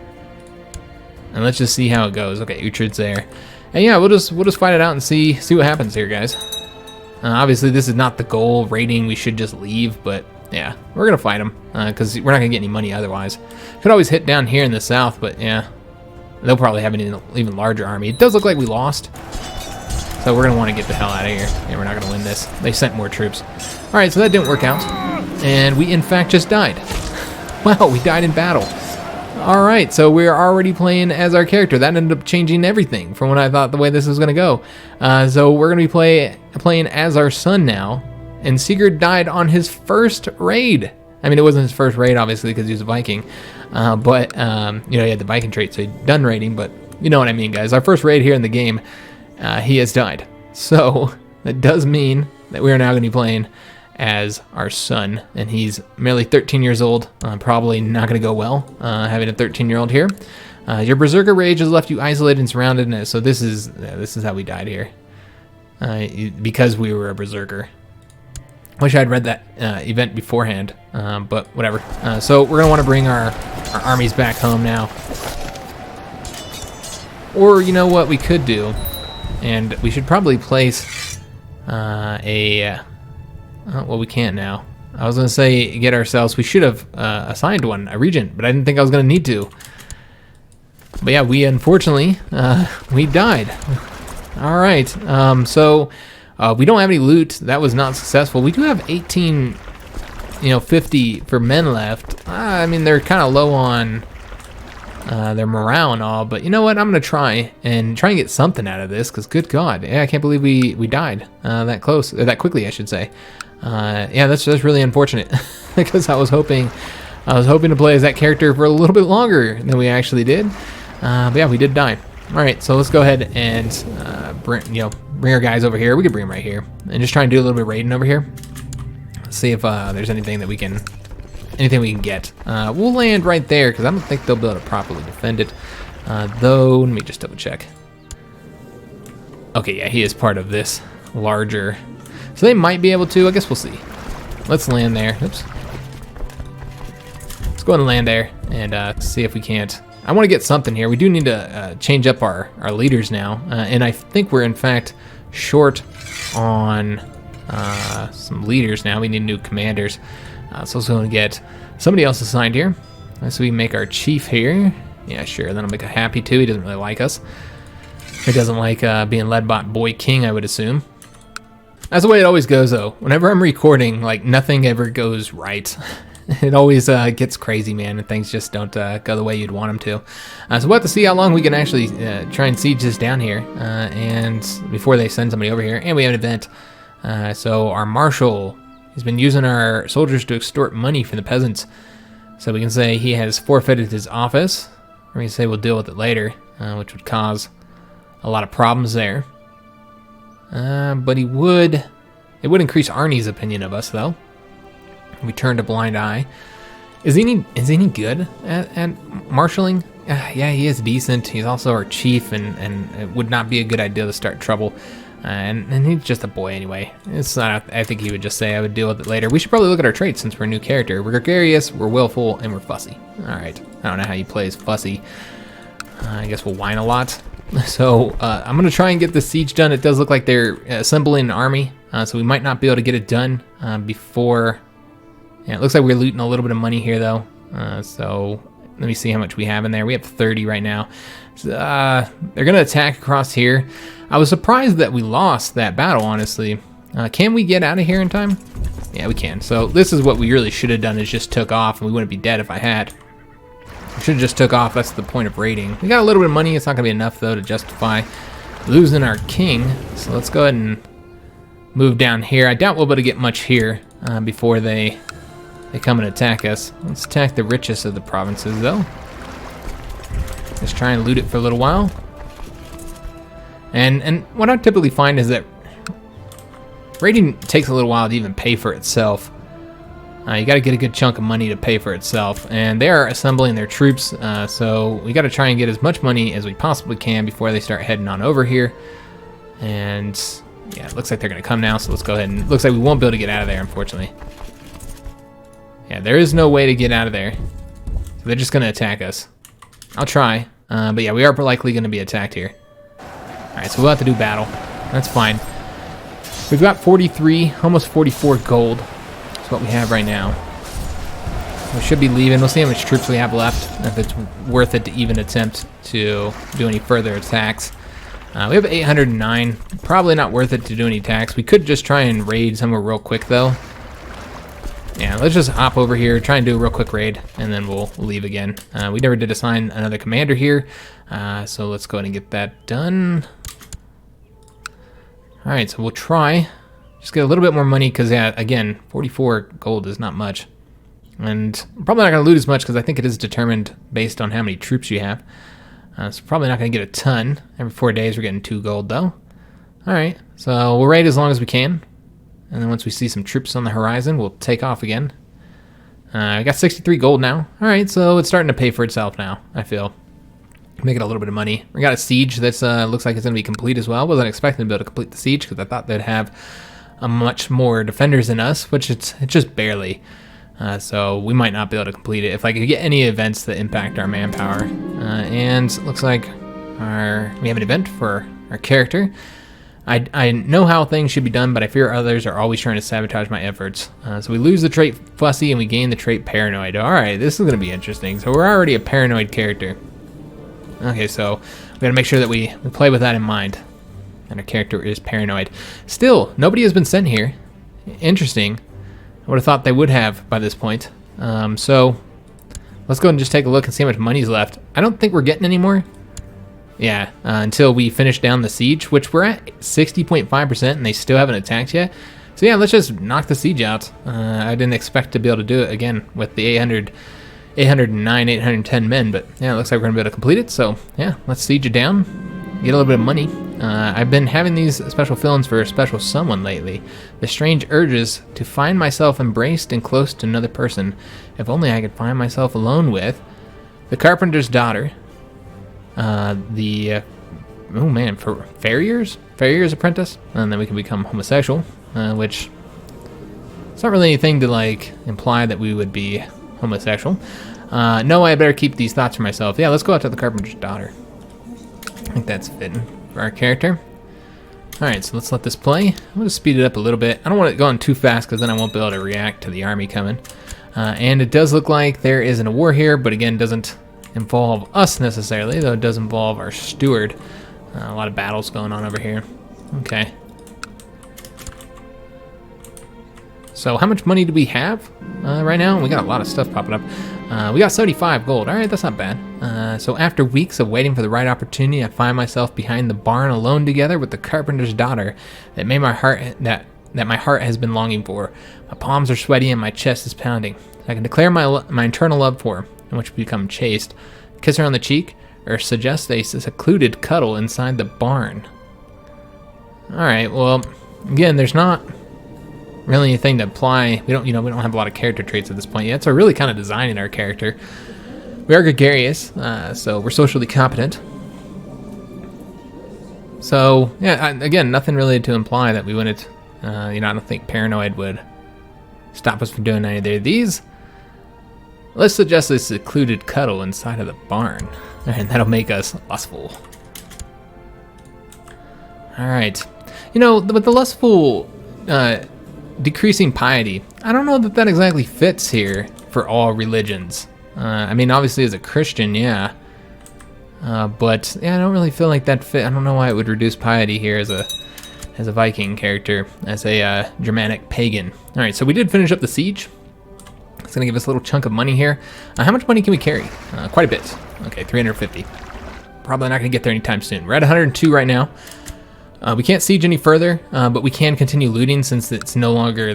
And let's just see how it goes. Okay, Uhtred's there, and yeah, we'll just fight it out and see what happens here, guys. Obviously, this is not the goal. Raiding, we should just leave, but yeah, we're gonna fight them because we're not gonna get any money otherwise. Could always hit down here in the south, but yeah. They'll probably have an even larger army. It does look like we lost, so we're going to want to get the hell out of here. Yeah, we're not going to win this. They sent more troops. All right, so that didn't work out, and we, in fact, just died. Wow, we died in battle. All right, so we're already playing as our character. That ended up changing everything from what I thought the way this was going to go. So we're going to be playing as our son now, and Sigurd died on his first raid. I mean, it wasn't his first raid, obviously, because he was a Viking. But he had the Viking trait, so he'd done raiding, but you know what I mean, guys. Our first raid here in the game, he has died. So that does mean that we are now going to be playing as our son, and he's merely 13 years old. Probably not going to go well, having a 13-year-old here. Your Berserker Rage has left you isolated and surrounded, and so this is how we died here. Because we were a Berserker. Wish I'd read that event beforehand, but whatever. So we're going to want to bring our armies back home now. Or, you know what we could do? And we should probably place well, we can't now. I was going to say get ourselves, we should have assigned one, a regent, but I didn't think I was going to need to. But yeah, we unfortunately, we died. All right, so... we don't have any loot. That was not successful. We do have 50 for men left. I mean, they're kind of low on their morale and all, but you know what? I'm going to try and get something out of this, because good God. Yeah, I can't believe we died that close, or that quickly, I should say. Yeah, that's really unfortunate, because I was hoping to play as that character for a little bit longer than we actually did. But yeah, we did die. All right, so let's go ahead and bring our guys over here. We could bring them right here and just try and do a little bit of raiding over here. Let's see if there's anything we can get. We'll land right there because I don't think they'll be able to properly defend it. Though, let me just double check. Okay, yeah, he is part of this larger, so they might be able to. I guess we'll see. Let's land there. Oops. Let's go ahead and land there and see if we can't. I want to get something here. We do need to change up our leaders now, and I think we're in fact short on some leaders now. We need new commanders, so let's go and get somebody else assigned here. So we make our chief here. Yeah, sure. Then I'll make a happy too. He doesn't really like us. He doesn't like being led by Boy King, I would assume. That's the way it always goes, though. Whenever I'm recording, like nothing ever goes right. It always gets crazy, man, and things just don't go the way you'd want them to. So we'll have to see how long we can actually try and siege this down here, and before they send somebody over here. And we have an event. So our marshal has been using our soldiers to extort money from the peasants. So we can say he has forfeited his office, or we can say we'll deal with it later, which would cause a lot of problems there. But it would increase Arnie's opinion of us, though. We turned a blind eye. Is he any good at marshalling? Yeah, he is decent. He's also our chief, and it would not be a good idea to start trouble. And he's just a boy anyway. It's not. I think he would just say I would deal with it later. We should probably look at our traits since we're a new character. We're gregarious, we're willful, and we're fussy. All right. I don't know how you play as fussy. I guess we'll whine a lot. So I'm gonna try and get the siege done. It does look like they're assembling an army, so we might not be able to get it done before. Yeah, it looks like we're looting a little bit of money here, though. So let me see how much we have in there. We have 30 right now. So, they're going to attack across here. I was surprised that we lost that battle, honestly. Can we get out of here in time? Yeah, we can. So this is what we really should have done, is just took off, and we wouldn't be dead if I had. We should have just took off. That's the point of raiding. We got a little bit of money. It's not going to be enough, though, to justify losing our king. So let's go ahead and move down here. I doubt we'll be able to get much here before they come and attack us. Let's attack the richest of the provinces, though. Just try and loot it for a little while. And what I typically find is that raiding takes a little while to even pay for itself. You got to get a good chunk of money to pay for itself, and they are assembling their troops. So we got to try and get as much money as we possibly can before they start heading on over here. And yeah, it looks like they're going to come now. So let's go ahead and looks like we won't be able to get out of there, unfortunately. Yeah, there is no way to get out of there. So they're just going to attack us. I'll try. But yeah, we are likely going to be attacked here. Alright, so we'll have to do battle. That's fine. We've got 43, almost 44 gold. That's what we have right now. We should be leaving. We'll see how much troops we have left, if it's worth it to even attempt to do any further attacks. We have 809. Probably not worth it to do any attacks. We could just try and raid somewhere real quick, though. Yeah, let's just hop over here, try and do a real quick raid, and then we'll leave again. We never did assign another commander here, so let's go ahead and get that done. All right, so we'll try. Just get a little bit more money, because, yeah, again, 44 gold is not much. And I'm probably not going to loot as much, because I think it is determined based on how many troops you have. So probably not going to get a ton. Every 4 days we're getting 2 gold, though. All right, so we'll raid as long as we can. And then once we see some troops on the horizon, we'll take off again. I got 63 gold now. All right, so it's starting to pay for itself now, I feel. Making a little bit of money. We got a siege that's looks like it's going to be complete as well. Wasn't expecting to be able to complete the siege because I thought they'd have much more defenders than us, which it's just barely. So we might not be able to complete it if I could get any events that impact our manpower. And it looks like we have an event for our character. I know how things should be done, but I fear others are always trying to sabotage my efforts. So we lose the trait fussy and we gain the trait paranoid. Alright, this is going to be interesting. So we're already a paranoid character. Okay, so we got to make sure that we play with that in mind. And our character is paranoid. Still, nobody has been sent here. Interesting. I would have thought they would have by this point. So let's go and just take a look and see how much money's left. I don't think we're getting any more. Yeah, until we finish down the siege, which we're at 60.5%, and they still haven't attacked yet. So yeah, let's just knock the siege out. I didn't expect to be able to do it again with the 809, 810 men, but yeah, it looks like we're gonna be able to complete it. So yeah, let's siege it down, get a little bit of money. I've been having these special fill-ins for a special someone lately. The strange urges to find myself embraced and close to another person. If only I could find myself alone with the carpenter's daughter. Farrier's apprentice, and then we can become homosexual, which it's not really anything to like imply that we would be homosexual. No, I better keep these thoughts for myself. Yeah, let's go out to the carpenter's daughter. I think that's fitting for our character. All right, so let's let this play. I'm gonna speed it up a little bit. I don't want it going too fast because then I won't be able to react to the army coming. And it does look like there isn't a war here, but again, doesn't involve us necessarily, though it does involve our steward. A lot of battles going on over here. Okay. So how much money do we have right now? We got a lot of stuff popping up. We got 75 gold. All right, that's not bad. So after weeks of waiting for the right opportunity, I find myself behind the barn alone together with the carpenter's daughter that made my heart that my heart has been longing for. My palms are sweaty and my chest is pounding. I can declare my internal love for her, in which we become chaste, kiss her on the cheek, or suggest a secluded cuddle inside the barn. All right. Well, again, there's not really anything to apply. We don't have a lot of character traits at this point yet, so we're really kind of designing our character. We are gregarious, so we're socially competent. So yeah, again, nothing really to imply that we wouldn't. I don't think paranoid would stop us from doing any of these. Let's suggest a secluded cuddle inside of the barn, and that'll make us lustful. All right, with the lustful decreasing piety, I don't know that exactly fits here for all religions. I mean, obviously as a Christian, yeah. But yeah, I don't really feel like that fit. I don't know why it would reduce piety here as a Viking character, as a Germanic pagan. All right, so we did finish up the siege. It's gonna give us a little chunk of money here. How much money can we carry? Quite a bit. Okay, 350. Probably not gonna get there anytime soon. We're at 102 right now. We can't siege any further, but we can continue looting since the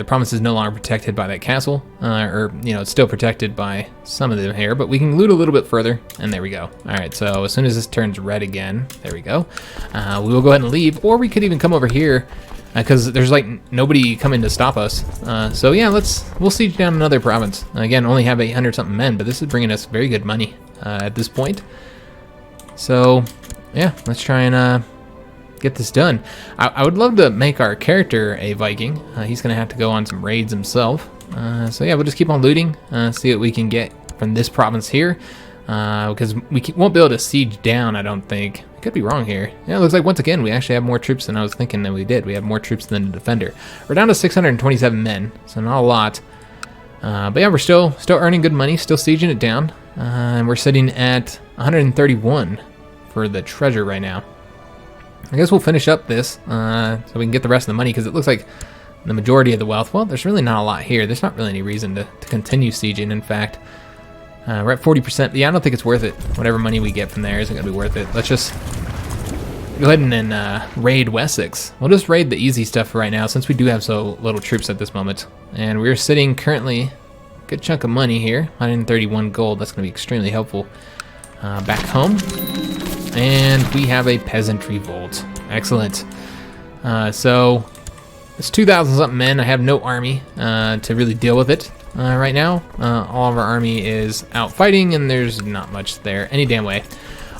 province is no longer protected by that castle, it's still protected by some of them here, but we can loot a little bit further, and there we go. All right, so as soon as this turns red again, there we go. We will go ahead and leave, or we could even come over here, because there's like nobody coming to stop us. So yeah, we'll siege down another province. Again, only have 800 something men, but this is bringing us very good money at this point. So yeah, let's try and get this done. I would love to make our character a Viking. He's gonna have to go on some raids himself. So yeah, we'll just keep on looting, see what we can get from this province here, because we won't be able to siege down, I don't think. I could be wrong here. Yeah, it looks like once again we actually have more troops than I was thinking that we did. We have more troops than the defender. We're down to 627 men, so not a lot. But yeah, we're still earning good money, still sieging it down, and we're sitting at 131 for the treasure right now. I guess we'll finish up this so we can get the rest of the money, because it looks like the majority of the wealth, well, there's really not a lot here. There's not really any reason to continue sieging, in fact. We're at 40%, but yeah, I don't think it's worth it. Whatever money we get from there isn't going to be worth it. Let's just go ahead and raid Wessex. We'll just raid the easy stuff for right now, since we do have so little troops at this moment. And we're sitting currently a good chunk of money here, 131 gold. That's going to be extremely helpful back home. And we have a peasant revolt. Excellent. So it's 2,000 something men. I have no army to really deal with it right now. All of our army is out fighting, and there's not much there any damn way.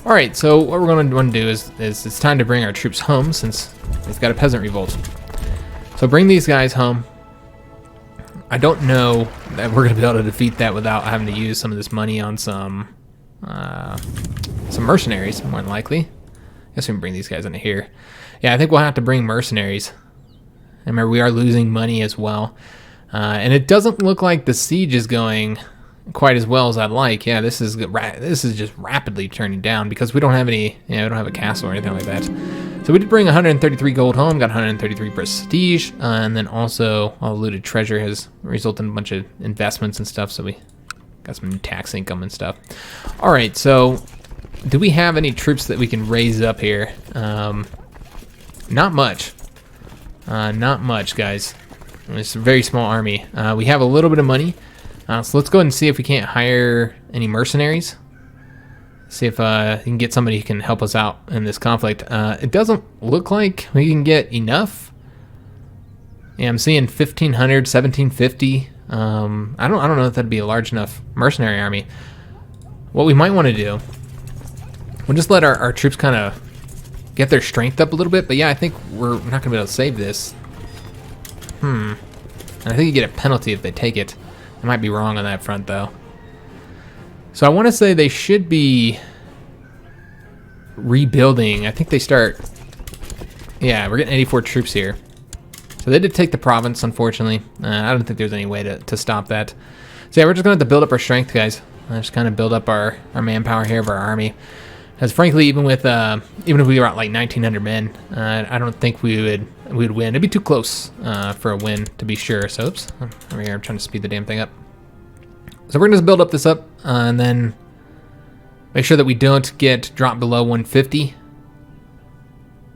All right, so what we're going to want to do is it's time to bring our troops home, since we've got a peasant revolt. So bring these guys home. I don't know that we're going to be able to defeat that without having to use some of this money on some mercenaries, more than likely. I guess we can bring these guys into here. Yeah, I think we'll have to bring mercenaries. And remember, we are losing money as well. And it doesn't look like the siege is going quite as well as I'd like. Yeah, this is just rapidly turning down, because we don't have we don't have a castle or anything like that. So we did bring 133 gold home, got 133 prestige, and then also all the looted treasure has resulted in a bunch of investments and stuff, so we got some new tax income and stuff. All right, so do we have any troops that we can raise up here? Not much. Not much, guys. It's a very small army. We have a little bit of money, so let's go ahead and see if we can't hire any mercenaries. See if we can get somebody who can help us out in this conflict. It doesn't look like we can get enough. Yeah, I'm seeing 1,500, 1,750. I don't know if that'd be a large enough mercenary army. What we might want to do, we'll just let our troops kind of get their strength up a little bit. But yeah, I think we're not gonna be able to save this. And I think you get a penalty if they take it. I might be wrong on that front though. So I want to say they should be rebuilding. I think they start. Yeah, we're getting 84 troops here. So they did take the province, unfortunately. I don't think there's any way to stop that. So yeah, we're just going to have to build up our strength, guys. Just kind of build up our manpower here of our army. Because frankly, even if we were at like 1,900 men, I don't think we would we'd win. It'd be too close for a win, to be sure. So, oops, over here, I'm trying to speed the damn thing up. So we're going to build up this up, and then make sure that we don't get dropped below 150.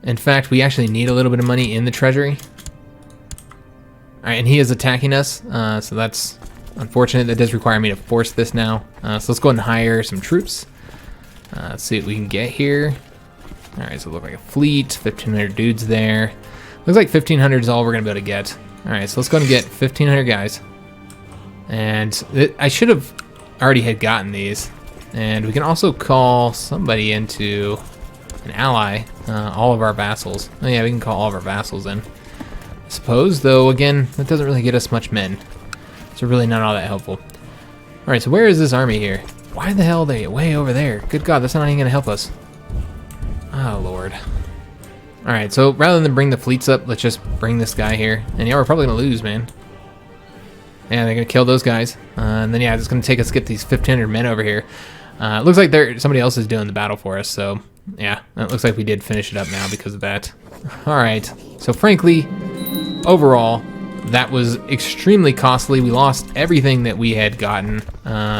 In fact, we actually need a little bit of money in the treasury. All right, and he is attacking us, so that's unfortunate. That does require me to force this now. So let's go ahead and hire some troops. Let's see what we can get here. All right, so it looks like a fleet, 1,500 dudes there. Looks like 1,500 is all we're gonna be able to get. All right, so let's go ahead and get 1,500 guys. And I should have already had gotten these. And we can also call somebody into an ally, all of our vassals. Oh yeah, we can call all of our vassals in, I suppose, though again, that doesn't really get us much men. So really not all that helpful. All right, so where is this army here? Why the hell are they way over there? Good God, that's not even gonna help us. Oh Lord. All right, so rather than bring the fleets up, let's just bring this guy here. And yeah, we're probably gonna lose, man. Yeah, they're gonna kill those guys. And then yeah, it's gonna take us to get these 1,500 men over here. It looks like somebody else is doing the battle for us, so yeah, it looks like we did finish it up now because of that. All right, so frankly, overall, that was extremely costly. We lost everything that we had gotten,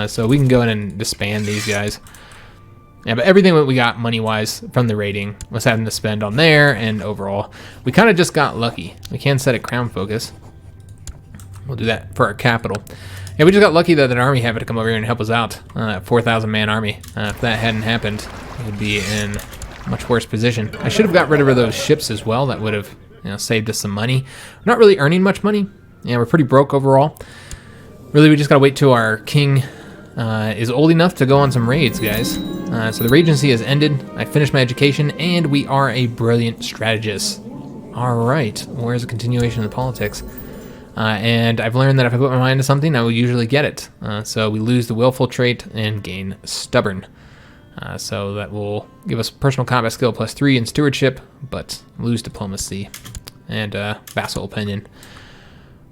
so we can go in and disband these guys. Yeah, but everything that we got money-wise from the raiding was having to spend on there, and overall, we kind of just got lucky. We can set a crown focus. We'll do that for our capital. Yeah, we just got lucky that an army happened to come over here and help us out. 4,000 man army. If that hadn't happened, we'd be in a much worse position. I should have got rid of those ships as well. That would have, saved us some money. We're not really earning much money. Yeah, we're pretty broke overall. Really, we just gotta wait till our king is old enough to go on some raids, guys. So the regency has ended. I finished my education, and we are a brilliant strategist. All right, where's the continuation of the politics? And I've learned that if I put my mind to something, I will usually get it. So we lose the willful trait and gain stubborn. So that will give us personal combat skill +3 in stewardship, but lose diplomacy and vassal opinion.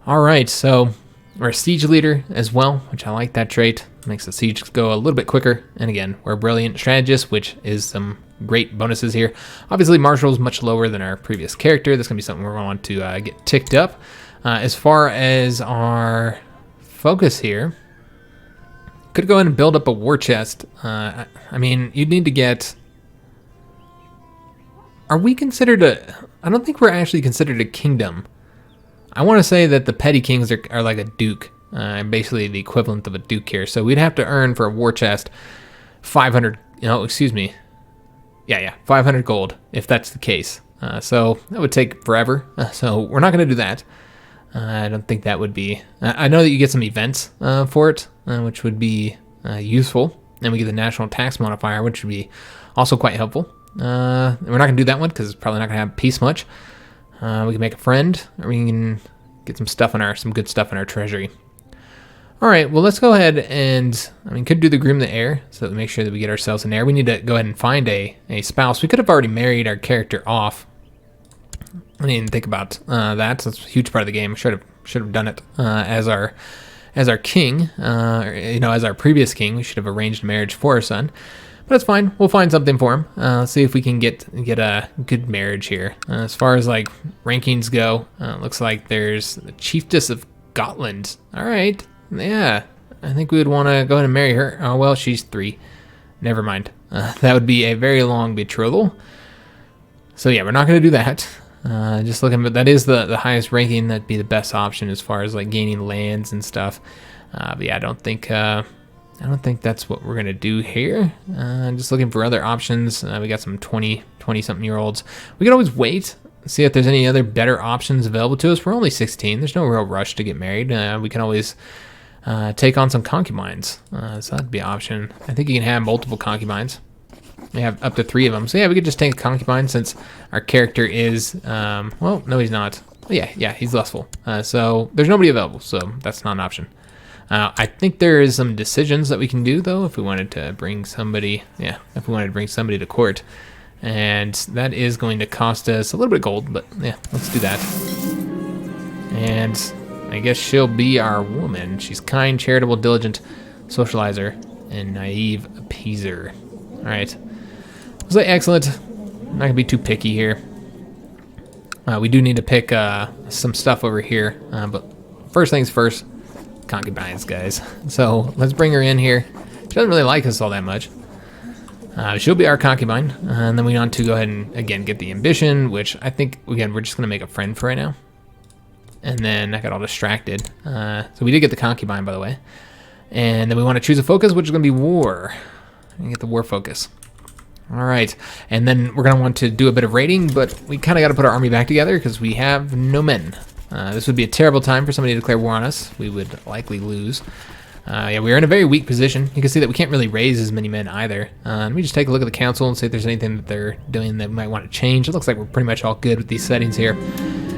All right, so we're a siege leader as well, which I like that trait. Makes the siege go a little bit quicker. And again, we're a brilliant strategist, which is some great bonuses here. Obviously, martial is much lower than our previous character. This is gonna be something we're going to want to get ticked up. As far as our focus here, could go ahead and build up a war chest. I mean, you'd need to get... Are we considered a... I don't think we're actually considered a kingdom. I want to say that the petty kings are like a duke. Basically the equivalent of a duke here. So we'd have to earn for a war chest 500... excuse me. Yeah, 500 gold, if that's the case. So that would take forever. So we're not going to do that. I don't think that would be... I know that you get some events for it, which would be useful. And we get the national tax modifier, which would be also quite helpful. We're not going to do that one because it's probably not going to have peace much. We can make a friend, or we can get some good stuff in our treasury. All right, well, let's go ahead and... could do the groom the heir, so that we make sure that we get ourselves an heir. We need to go ahead and find a spouse. We could have already married our character off. I didn't even think about that. So that's a huge part of the game. Should have done it as our king, as our previous king. We should have arranged a marriage for our son, but it's fine. We'll find something for him. Let's see if we can get a good marriage here. As far as like rankings go, looks like there's the Chiefess of Gotland. All right, yeah, I think we would want to go ahead and marry her. Oh well, she's 3. Never mind. That would be a very long betrothal. So yeah, we're not going to do that. Just looking, but that is the highest ranking. That'd be the best option as far as like gaining lands and stuff. But yeah, I don't think that's what we're gonna do here. Just looking for other options. We got some 20 something year olds. We could always wait, see if there's any other better options available to us. We're only 16. There's no real rush to get married. We can always take on some concubines. So that'd be an option. I think you can have multiple concubines. We have up to 3 of them. So yeah, we could just take a concubine since our character is, well, no, he's not. Oh, yeah, he's lustful. So there's nobody available, so that's not an option. I think there is some decisions that we can do, though, if we wanted to bring somebody, to court. And that is going to cost us a little bit of gold, but yeah, let's do that. And I guess she'll be our woman. She's kind, charitable, diligent, socializer, and naive appeaser. All right. So excellent. I'm not gonna be too picky here. We do need to pick some stuff over here, but first things first, concubines, guys. So let's bring her in here. She doesn't really like us all that much. She'll be our concubine, and then we want to go ahead and, again, get the ambition, which I think, again, we're just going to make a friend for right now. And then I got all distracted. So we did get the concubine, by the way. And then we want to choose a focus, which is going to be war. And get the war focus. All right, and then we're going to want to do a bit of raiding, but we kind of got to put our army back together because we have no men. This would be a terrible time for somebody to declare war on us. We would likely lose. Yeah, we're in a very weak position. You can see that we can't really raise as many men either. Let me just take a look at the council and see if there's anything that they're doing that we might want to change. It looks like we're pretty much all good with these settings here.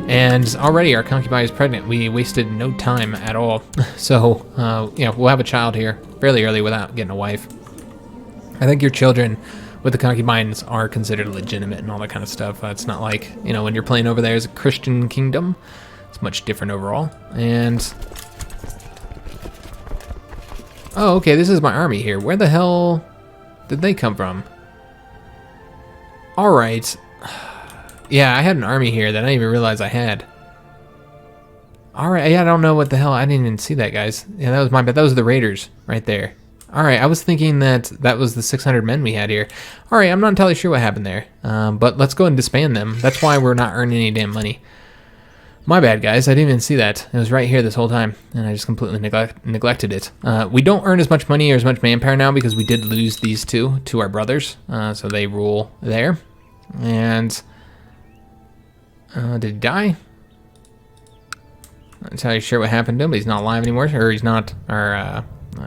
And already our concubine is pregnant. We wasted no time at all. So, yeah, we'll have a child here fairly early without getting a wife. I think your children with the concubines are considered legitimate and all that kind of stuff. It's not like, you know, when you're playing over there as a Christian kingdom. It's much different overall. And oh, okay, this is my army here. Where the hell did they come from? All right. Yeah, I had an army here that I didn't even realize I had. All right, yeah, I don't know what the hell. I didn't even see that, guys. Yeah, that was my bad. That was the raiders right there. All right, I was thinking that that was the 600 men we had here. All right, I'm not entirely sure what happened there, but let's go ahead and disband them. That's why we're not earning any damn money. My bad, guys. I didn't even see that. It was right here this whole time, and I just completely neglected it. We don't earn as much money or as much manpower now because we did lose these two to our brothers, so they rule there. And did he die? Not entirely sure what happened to him, but he's not alive anymore, or he's not our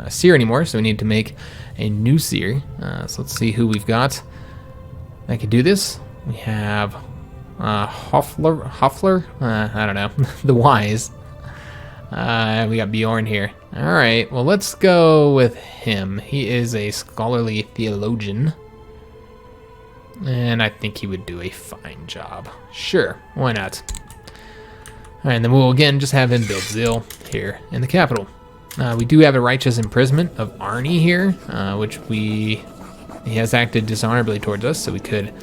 seer anymore, so we need to make a new seer. So let's see who we've got that could do this. We have Hoffler, I don't know, the Wise. We got Bjorn here. All right, well, let's go with him. He is a scholarly theologian, and I think he would do a fine job. Sure, why not? All right, and then we'll again just have him build Zil here in the capital. We do have a righteous imprisonment of Arnie here, which he has acted dishonorably towards us, so we could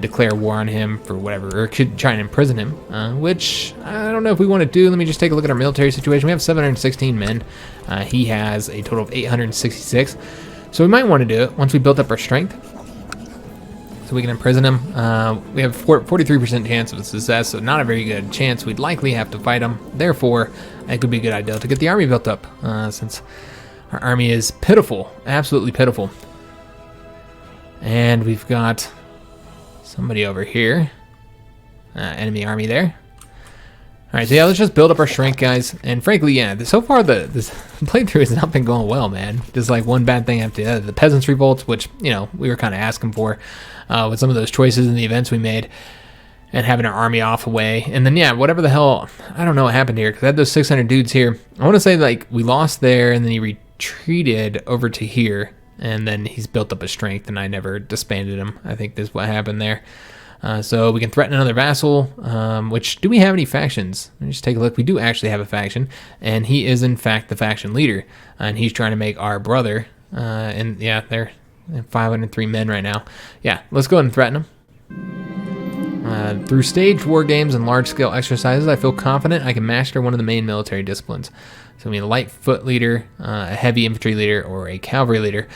declare war on him for whatever, or could try and imprison him, which I don't know if we want to do. Let me just take a look at our military situation. We have 716 men. He has a total of 866, so we might want to do it once we built up our strength, so we can imprison him. We have 43% chance of success, so not a very good chance. We'd likely have to fight him. Therefore, it could be a good idea to get the army built up, since our army is pitiful, absolutely pitiful. And we've got somebody over here, enemy army there. All right, so yeah, let's just build up our strength, guys. And frankly, yeah, so far this playthrough has not been going well, man. Just like one bad thing after the other. The peasants' revolts, which, you know, we were kind of asking for with some of those choices in the events we made, and having our army off away. And then, yeah, whatever the hell, I don't know what happened here, because I had those 600 dudes here. I want to say, like, we lost there, and then he retreated over to here, and then he's built up a strength, and I never disbanded him. I think this is what happened there. So we can threaten another vassal, which, do we have any factions? Let me just take a look. We do actually have a faction, and he is, in fact, the faction leader, and he's trying to make our brother, and, yeah, they're 503 men right now. Yeah, let's go ahead and threaten him. Through staged war games and large-scale exercises, I feel confident I can master one of the main military disciplines. So we need a light foot leader, a heavy infantry leader, or a cavalry leader.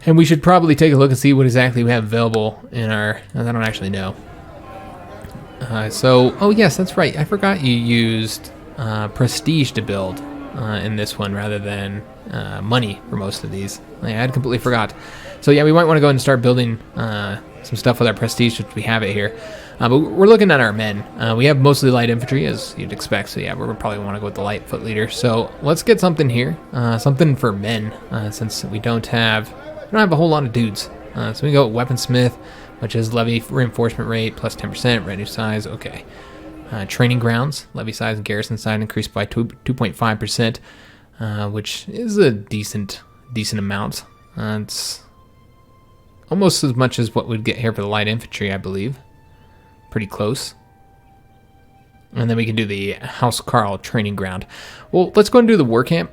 And we should probably take a look and see what exactly we have available in our... I don't actually know. Oh yes, that's right. I forgot you used prestige to build in this one rather than money for most of these. I had completely forgot. So yeah, we might want to go ahead and start building some stuff with our prestige, which we have it here. But we're looking at our men. We have mostly light infantry, as you'd expect. So yeah, we're probably want to go with the light foot leader. So let's get something here, something for men, since we don't have a whole lot of dudes. So we go with weaponsmith, which is levy reinforcement rate plus 10%, retinue size. Okay. Training grounds, levy size and garrison size increased by 2.5%, which is a decent amount. It's almost as much as what we'd get here for the light infantry, I believe. Pretty close. And then we can do the House Carl training ground. Well, let's go and do the war camp.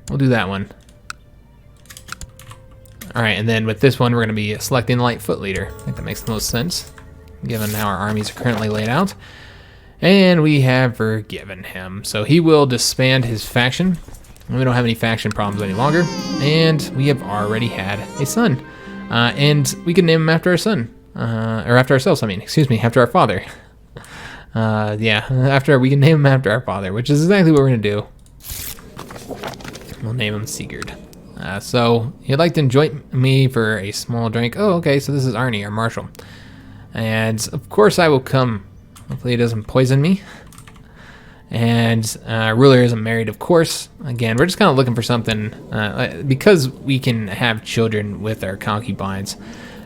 We'll do that one. All right, and then with this one, we're going to be selecting the light foot leader. I think that makes the most sense. given how our armies are currently laid out. And we have forgiven him. So he will disband his faction. We don't have any faction problems any longer. And we have already had a son. And we can name him after our son. Or after ourselves, I mean. Excuse me, after our father. Yeah, we can name him after our father, which is exactly what we're going to do. We'll name him Sigurd. So, he'd like to join me for a small drink. Oh, okay, so this is Arnie, our marshal. And, of course, I will come. Hopefully he doesn't poison me. And ruler isn't married, of course. Again, we're just kind of looking for something, because we can have children with our concubines.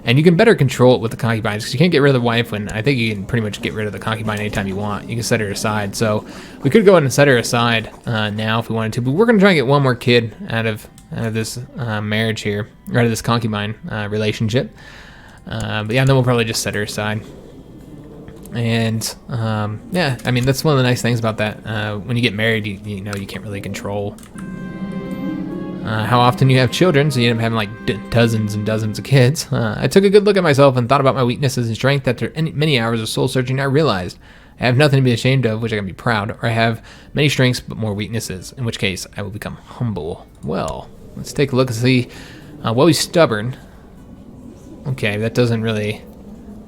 And you can better control it with the concubines, because you can't get rid of the wife when I think you can pretty much get rid of the concubine anytime you want. You can set her aside. So we could go ahead and set her aside now if we wanted to. But we're going to try and get one more kid out of this marriage here, or out of this concubine relationship. But yeah, then we'll probably just set her aside. And yeah, I mean, that's one of the nice things about that. When you get married, you know you can't really control how often you have children, so you end up having like dozens and dozens of kids. I took a good look at myself and thought about my weaknesses and strength. After many hours of soul searching, I realized I have nothing to be ashamed of, which I can be proud, or I have many strengths but more weaknesses, in which case I will become humble. Well, let's take a look and see. Well, he's stubborn. Okay, that doesn't really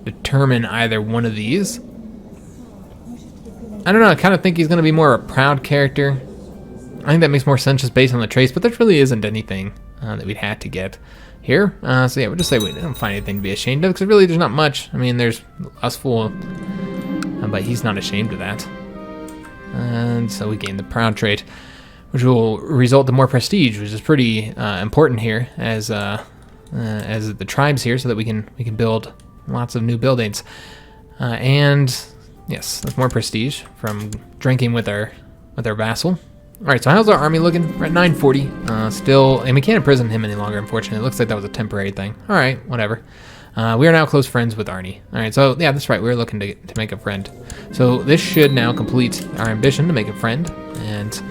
determine either one of these. I don't know, I kind of think he's going to be more of a proud character. I think that makes more sense just based on the traits, but there really isn't anything that we'd have to get here. So yeah, we'll just say we don't find anything to be ashamed of, because really there's not much. I mean, there's lustful, but he's not ashamed of that. And so we gain the proud trait, which will result in more prestige, which is pretty important here as the tribes here, so that we can build lots of new buildings. And yes, that's more prestige from drinking with our vassal. All right, so how's our army looking? We're at 940 still, and we can't imprison him any longer, unfortunately. It looks like that was a temporary thing. All right, whatever. We are now close friends with Arnie. All right, so yeah, that's right. We're looking to make a friend. So this should now complete our ambition to make a friend, and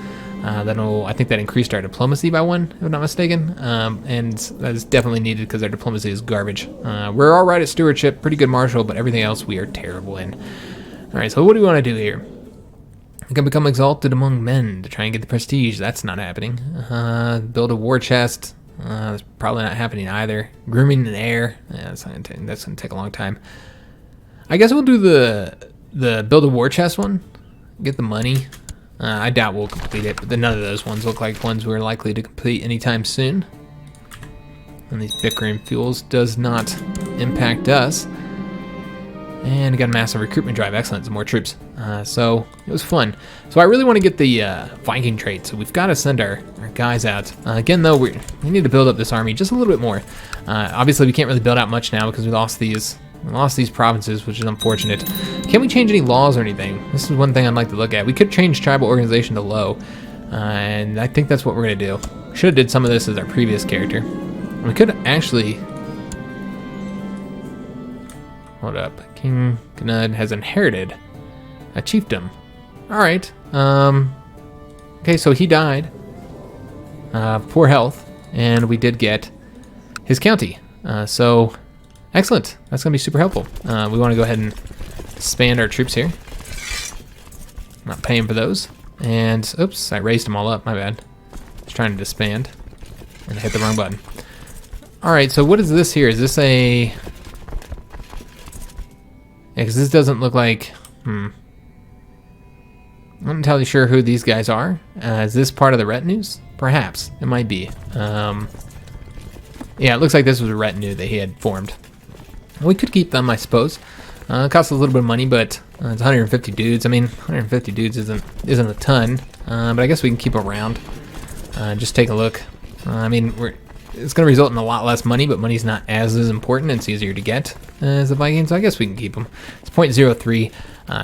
I think that increased our diplomacy by 1, if I'm not mistaken. And that is definitely needed because our diplomacy is garbage. We're all right at stewardship, pretty good marshal, but everything else we are terrible in. All right, so what do we want to do here? We can become exalted among men to try and get the prestige. That's not happening. Build a war chest. That's probably not happening either. Grooming an heir. Yeah, that's going to take a long time. I guess we'll do the build a war chest one. Get the money. I doubt we'll complete it, but none of those ones look like ones we're likely to complete anytime soon. And these bickering fuels does not impact us. And we got a massive recruitment drive. Excellent, some more troops. So it was fun. So I really want to get the Viking trait. So we've got to send our guys out. Again, though, we need to build up this army just a little bit more. Obviously, we can't really build out much now because we lost these provinces, which is unfortunate. Can we change any laws or anything? This is one thing I'd like to look at. We could change tribal organization to low, and I think that's what we're going to do. Should have did some of this as our previous character. We could actually... Hold up. King Canute has inherited a chiefdom. Alright. Okay, so he died. Poor health. And we did get his county. So, excellent. That's going to be super helpful. We want to go ahead and expand our troops here. Not paying for those. And, oops, I raised them all up. My bad. Just trying to disband. And I hit the wrong button. Alright, so what is this here? Is this a... Yeah, because this doesn't look like... I'm not entirely sure who these guys are. Is this part of the retinues? Perhaps. It might be. Yeah, it looks like this was a retinue that he had formed. We could keep them, I suppose. It costs a little bit of money, but it's 150 dudes. I mean, 150 dudes isn't a ton, but I guess we can keep them around. Just take a look. I mean, it's going to result in a lot less money, but money's not as important. It's easier to get as the Vikings, so I guess we can keep them. It's 0.03.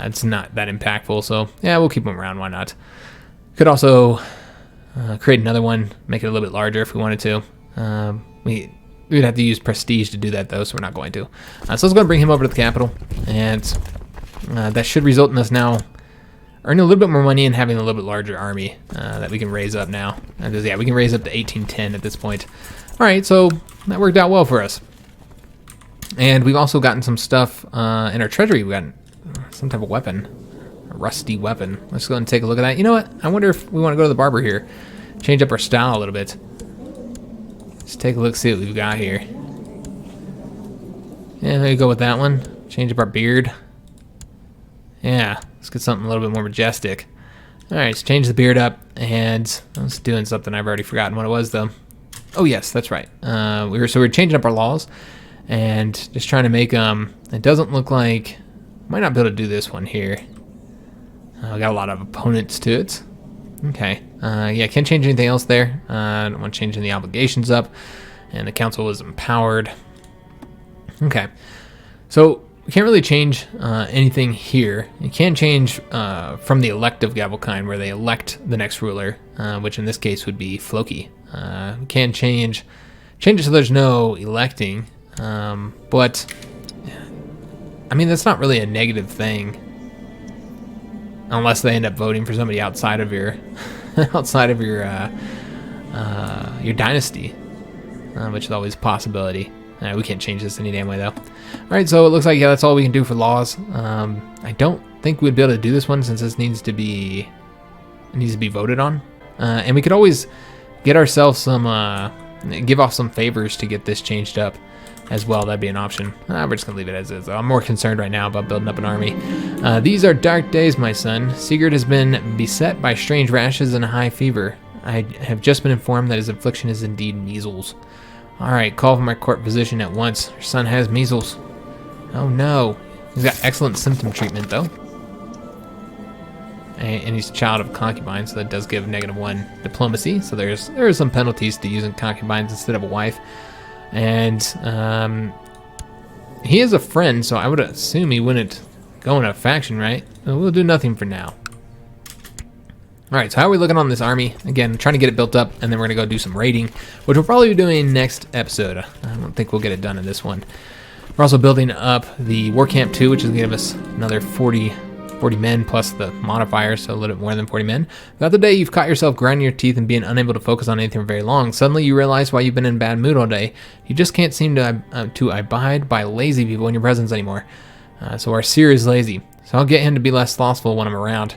It's not that impactful, so yeah, we'll keep them around. Why not? Could also create another one, make it a little bit larger if we wanted to. We'd have to use prestige to do that, though, so we're not going to. So let's go and bring him over to the capital, and that should result in us now earning a little bit more money and having a little bit larger army that we can raise up now. Yeah, we can raise up to 1810 at this point. All right, so that worked out well for us. And we've also gotten some stuff in our treasury. We got some type of weapon, a rusty weapon. Let's go and take a look at that. You know what? I wonder if we want to go to the barber here, change up our style a little bit. Let's take a look, see what we've got here. Yeah, maybe go with that one. Change up our beard. Yeah, let's get something a little bit more majestic. All right, let's change the beard up, and I was doing something I've already forgotten what it was though. Oh yes, that's right. We're changing up our laws, and just trying to make it doesn't look like, might not be able to do this one here. We got a lot of opponents to it. Okay, yeah, can't change anything else there. I don't want to change any obligations up, and the council is empowered. Okay, so we can't really change anything here. You can change from the elective gavel kind, where they elect the next ruler, which in this case would be Floki. We can change it so there's no electing, but I mean that's not really a negative thing, unless they end up voting for somebody outside of your your dynasty, which is always a possibility. We can't change this any damn way though. All right, so it looks like, yeah, that's all we can do for laws. I don't think we'd be able to do this one since this needs to be voted on. And we could always get ourselves some, give off some favors to get this changed up as well. That'd be an option. We're just gonna leave it as is. I'm more concerned right now about building up an army. These are dark days, my son. Sigurd has been beset by strange rashes and a high fever. I have just been informed that his affliction is indeed measles. Alright, call for my court physician at once. Your son has measles. Oh no. He's got excellent symptom treatment though. And he's a child of concubine, so that does give -1 diplomacy. So there are some penalties to using concubines instead of a wife. And he is a friend, so I would assume he wouldn't go in a faction, right? We'll do nothing for now. Alright, so how are we looking on this army? Again, trying to get it built up, and then we're going to go do some raiding, which we'll probably be doing next episode. I don't think we'll get it done in this one. We're also building up the War Camp 2, which is going to give us another 40 men plus the modifier, so a little bit more than 40 men. The other day, you've caught yourself grinding your teeth and being unable to focus on anything for very long. Suddenly, you realize why you've been in a bad mood all day. You just can't seem to abide by lazy people in your presence anymore. So our seer is lazy, so I'll get him to be less slothful when I'm around.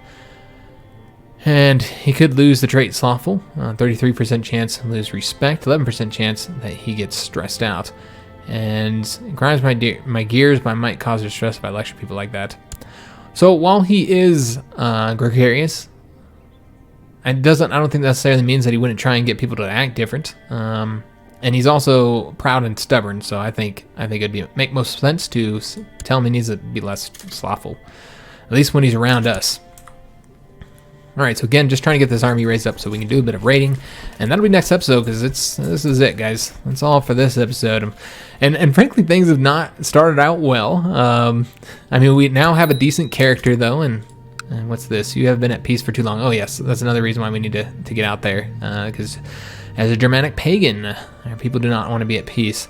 And he could lose the trait slothful, 33% chance to lose respect, 11% chance that he gets stressed out. And it grinds my gears, but I might cause distress if I lecture people like that. So while he is gregarious, I don't think necessarily means that he wouldn't try and get people to act different. And he's also proud and stubborn, so I think it'd make most sense to tell him he needs to be less slothful, at least when he's around us. Alright, so again, just trying to get this army raised up so we can do a bit of raiding, and that'll be next episode, because this is it, guys. That's all for this episode. And frankly, things have not started out well. I mean, we now have a decent character, though, and what's this? You have been at peace for too long. Oh, yes, that's another reason why we need to get out there, because as a Germanic pagan, people do not want to be at peace.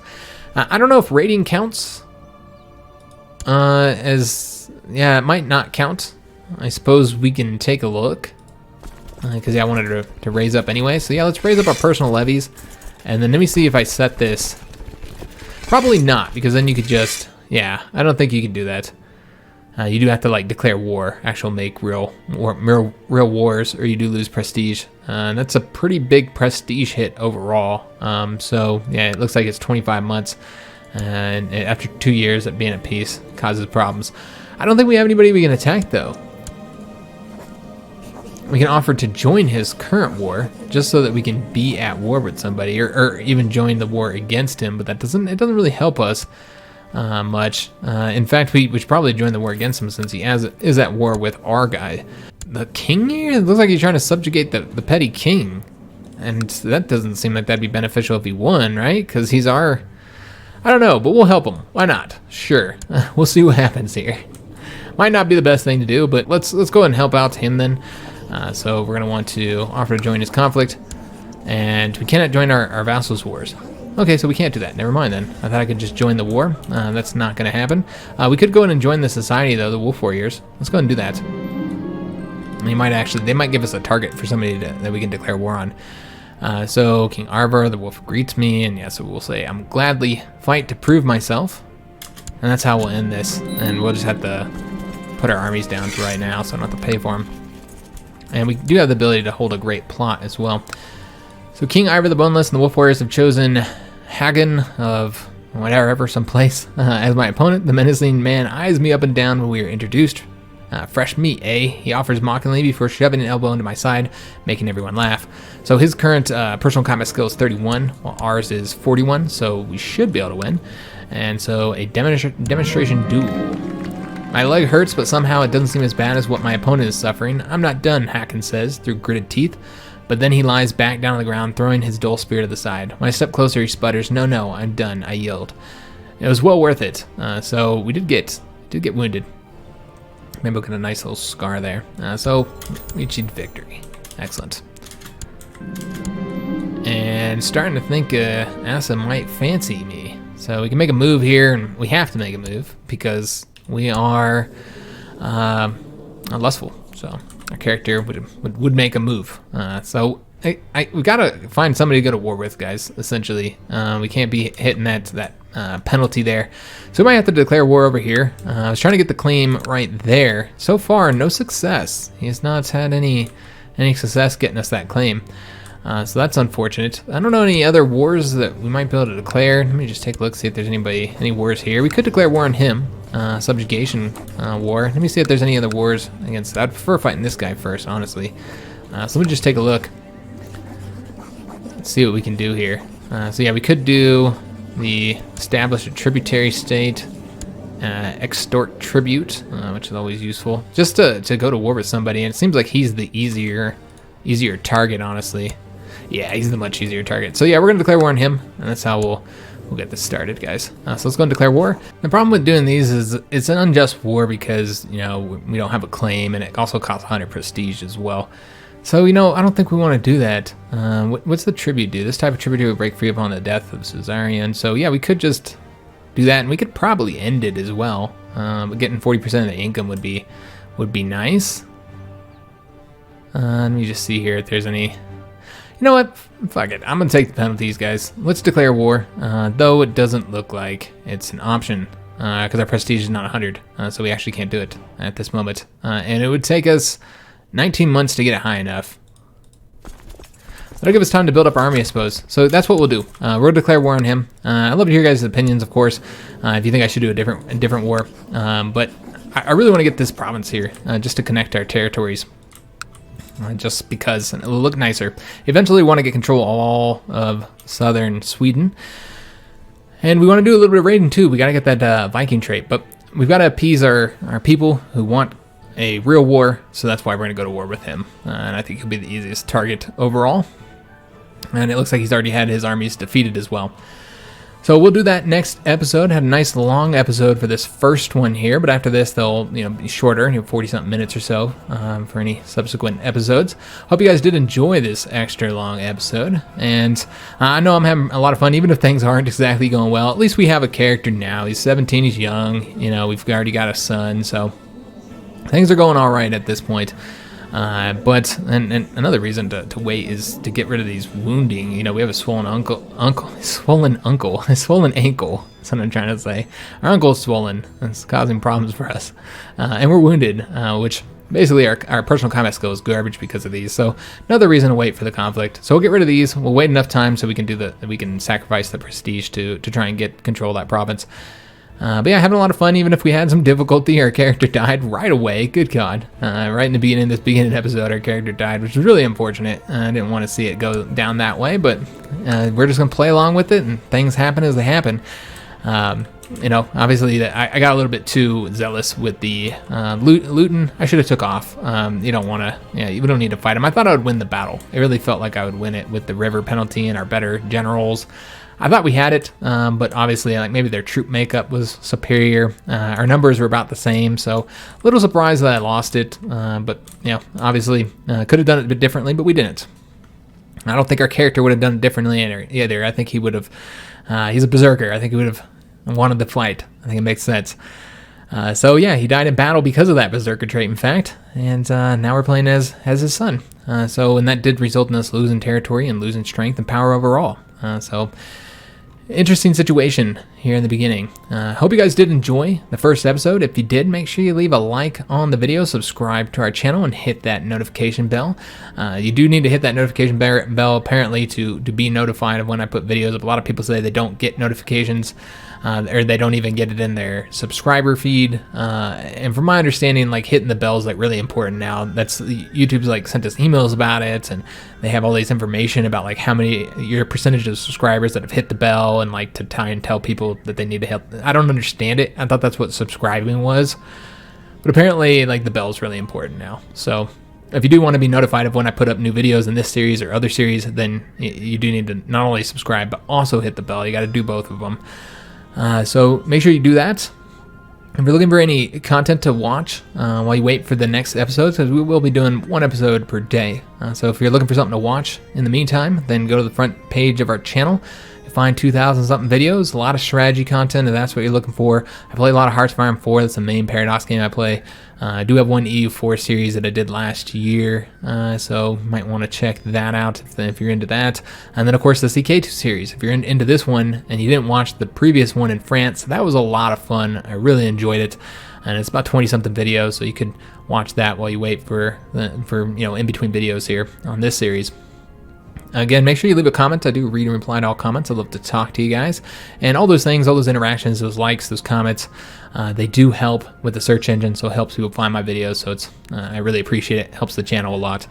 I don't know if raiding counts yeah, it might not count. I suppose we can take a look, because yeah, I wanted to raise up anyway. So yeah, let's raise up our personal levies, and then let me see if I set this. Probably not, because then you could just, yeah, I don't think you can do that. You do have to like declare war, make real wars, or you do lose prestige. And that's a pretty big prestige hit overall. So yeah, it looks like it's 25 months, and after 2 years of being at peace causes problems. I don't think we have anybody we can attack though. We can offer to join his current war, just so that we can be at war with somebody, or even join the war against him. But it doesn't really help us much. In fact, we should probably join the war against him, since he is at war with our guy. The king here? It looks like he's trying to subjugate the petty king, and that doesn't seem like that'd be beneficial if he won, right? Because he's our, I don't know, but we'll help him. Why not? Sure. We'll see what happens here. Might not be the best thing to do, but let's go ahead and help out him then. So we're going to want to offer to join his conflict, and we cannot join our vassals' wars. Okay, so we can't do that. Never mind then. I thought I could just join the war. That's not going to happen. We could go in and join the society, though, the Wolf Warriors. Let's go ahead and do that. They might give us a target for somebody that we can declare war on. So King Arvar, the wolf, greets me, and yeah, so we'll say, I'm gladly fight to prove myself. And that's how we'll end this. And we'll just have to put our armies down for right now, so I don't have to pay for them. And we do have the ability to hold a great plot as well. So King Ivor the Boneless and the Wolf Warriors have chosen Hagen of whatever, someplace, as my opponent. The menacing man eyes me up and down when we are introduced. Fresh meat, eh? He offers mockingly before shoving an elbow into my side, making everyone laugh. So his current personal combat skill is 31, while ours is 41, so we should be able to win. And so a demonstration duel. My leg hurts, but somehow it doesn't seem as bad as what my opponent is suffering. I'm not done, Hagen says, through gritted teeth. But then he lies back down on the ground, throwing his dull spear to the side. When I step closer, he sputters, no, I'm done, I yield. It was well worth it. So we did get wounded. Maybe we'll get a nice little scar there. So we achieved victory. Excellent. And starting to think Asa might fancy me. So we can make a move here, and we have to make a move because we are lustful. So our character would make a move. So we gotta find somebody to go to war with, guys. Essentially, we can't be hitting that penalty there. So we might have to declare war over here. I was trying to get the claim right there. So far, no success. He has not had any success getting us that claim. So that's unfortunate. I don't know any other wars that we might be able to declare. Let me just take a look, see if there's any wars here. We could declare war on him. Subjugation war. Let me see if there's any other wars against. I'd prefer fighting this guy first, honestly. So let me just take a look. Let's see what we can do here. So yeah, we could do the establish a tributary state, extort tribute, which is always useful. Just to go to war with somebody, and it seems like he's the easier target, honestly. Yeah, he's the much easier target. So yeah, we're gonna declare war on him, and that's how we'll get this started, guys. So let's go and declare war. The problem with doing these is it's an unjust war because, you know, we don't have a claim, and it also costs 100 prestige as well. So, you know, I don't think we want to do that. What's the tribute do? This type of tribute would break free upon the death of Caesarion. So yeah, we could just do that, and we could probably end it as well. But getting 40% of the income would be nice. Let me just see here if there's any. You know what? Fuck it. I'm going to take the penalties, guys. Let's declare war, though it doesn't look like it's an option because our prestige is not 100, so we actually can't do it at this moment. And it would take us 19 months to get it high enough. That'll give us time to build up our army, I suppose. So that's what we'll do. We're going to declare war on him. I'd love to hear your guys' opinions, of course, if you think I should do a different war. But I really want to get this province here just to connect our territories. Just because it will look nicer. Eventually we want to get control all of southern Sweden. And we want to do a little bit of raiding too. We got to get that Viking trait. But we've got to appease our people who want a real war. So that's why we're going to go to war with him. And I think he'll be the easiest target overall. And it looks like he's already had his armies defeated as well. So we'll do that next episode. Had a nice long episode for this first one here, but after this they'll be shorter, 40-something minutes or so for any subsequent episodes. Hope you guys did enjoy this extra long episode, and I know I'm having a lot of fun, even if things aren't exactly going well. At least we have a character now. He's 17. He's young. We've already got a son, so things are going all right at this point. But another reason to wait is to get rid of these wounding. We have a swollen ankle. That's what I'm trying to say. Our ankle's swollen. It's causing problems for us, and we're wounded, which basically our personal combat skill is garbage because of these. So another reason to wait for the conflict. So we'll get rid of these. We'll wait enough time so we can sacrifice the prestige to try and get control of that province. But yeah, having a lot of fun, even if we had some difficulty. Our character died right away. Good God. Right in the beginning episode, our character died, which was really unfortunate. I didn't want to see it go down that way, but we're just going to play along with it, and things happen as they happen. Obviously I got a little bit too zealous with the looting. I should have took off. You don't need to fight him. I thought I would win the battle. It really felt like I would win it with the river penalty and our better generals. I thought we had it, but obviously, maybe their troop makeup was superior. Our numbers were about the same, so a little surprised that I lost it. But obviously, could have done it a bit differently, but we didn't. I don't think our character would have done it differently either. I think he would have. He's a berserker. I think he would have wanted to fight. I think it makes sense. So yeah, he died in battle because of that berserker trait, in fact. And now we're playing as his son. And that did result in us losing territory and losing strength and power overall. So interesting situation here in the beginning. Hope you guys did enjoy the first episode. If you did, make sure you leave a like on the video, subscribe to our channel, and hit that notification bell. You do need to hit that notification bell apparently to be notified of when I put videos up. A lot of people say they don't get notifications, or they don't even get it in their subscriber feed. And from my understanding, like hitting the bell is like really important now. That's YouTube's like sent us emails about it, and they have all this information about like how many your percentage of subscribers that have hit the bell, and like to try and tell people that they need to help. I don't understand it. I thought that's what subscribing was, but apparently like the bell is really important now. So if you do want to be notified of when I put up new videos in this series or other series, then you do need to not only subscribe but also hit the bell. You got to do both of them. So make sure you do that. If you're looking for any content to watch while you wait for the next episodes, because we will be doing one episode per day. So if you're looking for something to watch in the meantime, then go to the front page of our channel. You'll find 2,000 something videos, a lot of strategy content, if that's what you're looking for. I play a lot of Hearts of Iron 4. That's the main Paradox game I play. I do have one EU4 series that I did last year, so you might want to check that out if you're into that. And then, of course, the CK2 series. If you're into this one and you didn't watch the previous one in France, that was a lot of fun. I really enjoyed it, and it's about 20-something videos, so you could watch that while you wait for in between videos here on this series. Again, make sure you leave a comment. I do read and reply to all comments. I'd love to talk to you guys. And all those things, all those interactions, those likes, those comments, they do help with the search engine, so it helps people find my videos. So it's I really appreciate it. It helps the channel a lot.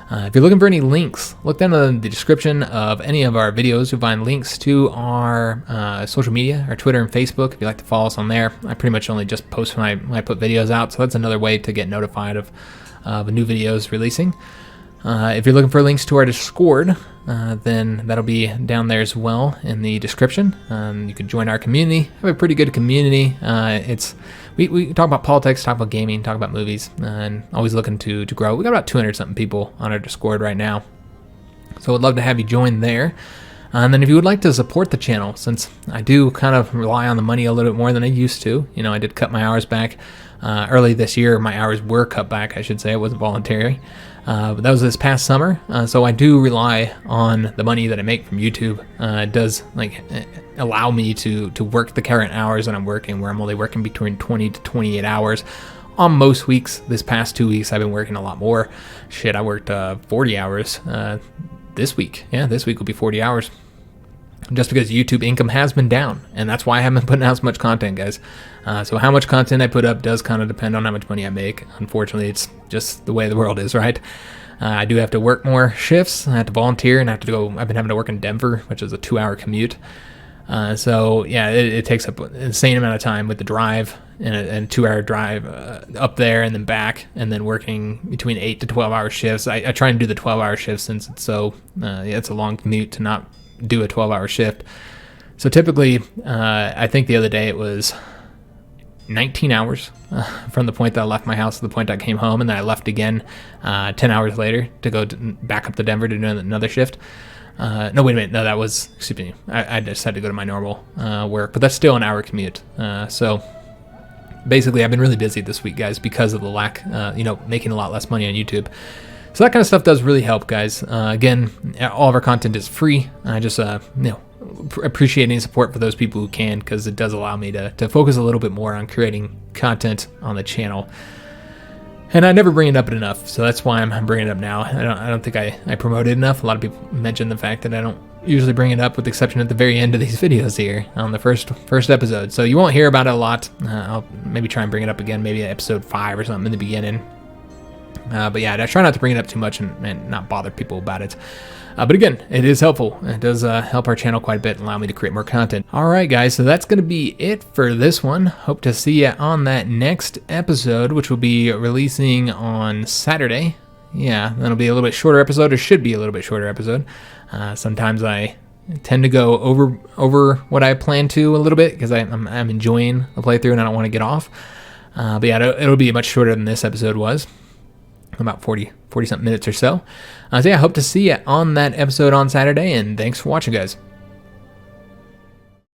If you're looking for any links, look down in the description of any of our videos. You'll find links to our social media, our Twitter and Facebook, if you'd like to follow us on there. I pretty much only just post when I put videos out, so that's another way to get notified of new videos releasing. If you're looking for links to our Discord, then that'll be down there as well in the description. You can join our community. We have a pretty good community. We talk about politics, talk about gaming, talk about movies, and always looking to grow. We got about 200 something people on our Discord right now, so I'd love to have you join there. And then if you would like to support the channel, since I do kind of rely on the money a little bit more than I used to, I did cut my hours back early this year. My hours were cut back, I should say. It wasn't voluntary. But that was this past summer, so I do rely on the money that I make from YouTube. It does allow me to work the current hours that I'm working, where I'm only working between 20 to 28 hours on most weeks. This past 2 weeks, I've been working a lot more. Shit, I worked 40 hours this week. Yeah, this week will be 40 hours. Just because YouTube income has been down, and that's why I haven't been putting out as much content, guys. So how much content I put up does kind of depend on how much money I make. Unfortunately, it's just the way the world is, right? I do have to work more shifts. I have to volunteer, and I've been having to work in Denver, which is a 2-hour commute. So yeah, it takes up an insane amount of time with the drive and a 2-hour drive up there and then back, and then working between 8 to 12-hour shifts. I try and do the 12-hour shifts since it's so it's a long commute to not do a 12-hour shift. So typically, I think the other day it was 19 hours from the point that I left my house to the point I came home, and then I left again 10 hours later to go back up to Denver to do another shift. No, wait a minute. No, that was, excuse me. I just had to go to my normal work, but that's still an hour commute. So basically, I've been really busy this week, guys, because of the lack, making a lot less money on YouTube. So that kind of stuff does really help, guys. Again, all of our content is free. I just, appreciate any support for those people who can, because it does allow me to focus a little bit more on creating content on the channel. And I never bring it up enough, so that's why I'm bringing it up now. I don't think I promote it enough. A lot of people mention the fact that I don't usually bring it up, with the exception at the very end of these videos here on the first episode. So you won't hear about it a lot. I'll maybe try and bring it up again, maybe episode 5 or something in the beginning. But yeah, I try not to bring it up too much and not bother people about it. But again, it is helpful. It does help our channel quite a bit and allow me to create more content. All right, guys, so that's going to be it for this one. Hope to see you on that next episode, which will be releasing on Saturday. Yeah, that'll be a little bit shorter episode, or should be a little bit shorter episode. Sometimes I tend to go over what I plan to a little bit, because I'm enjoying the playthrough and I don't want to get off. But yeah, it'll be much shorter than this episode was. About 40-something minutes or so. So yeah, I hope to see you on that episode on Saturday, and thanks for watching, guys.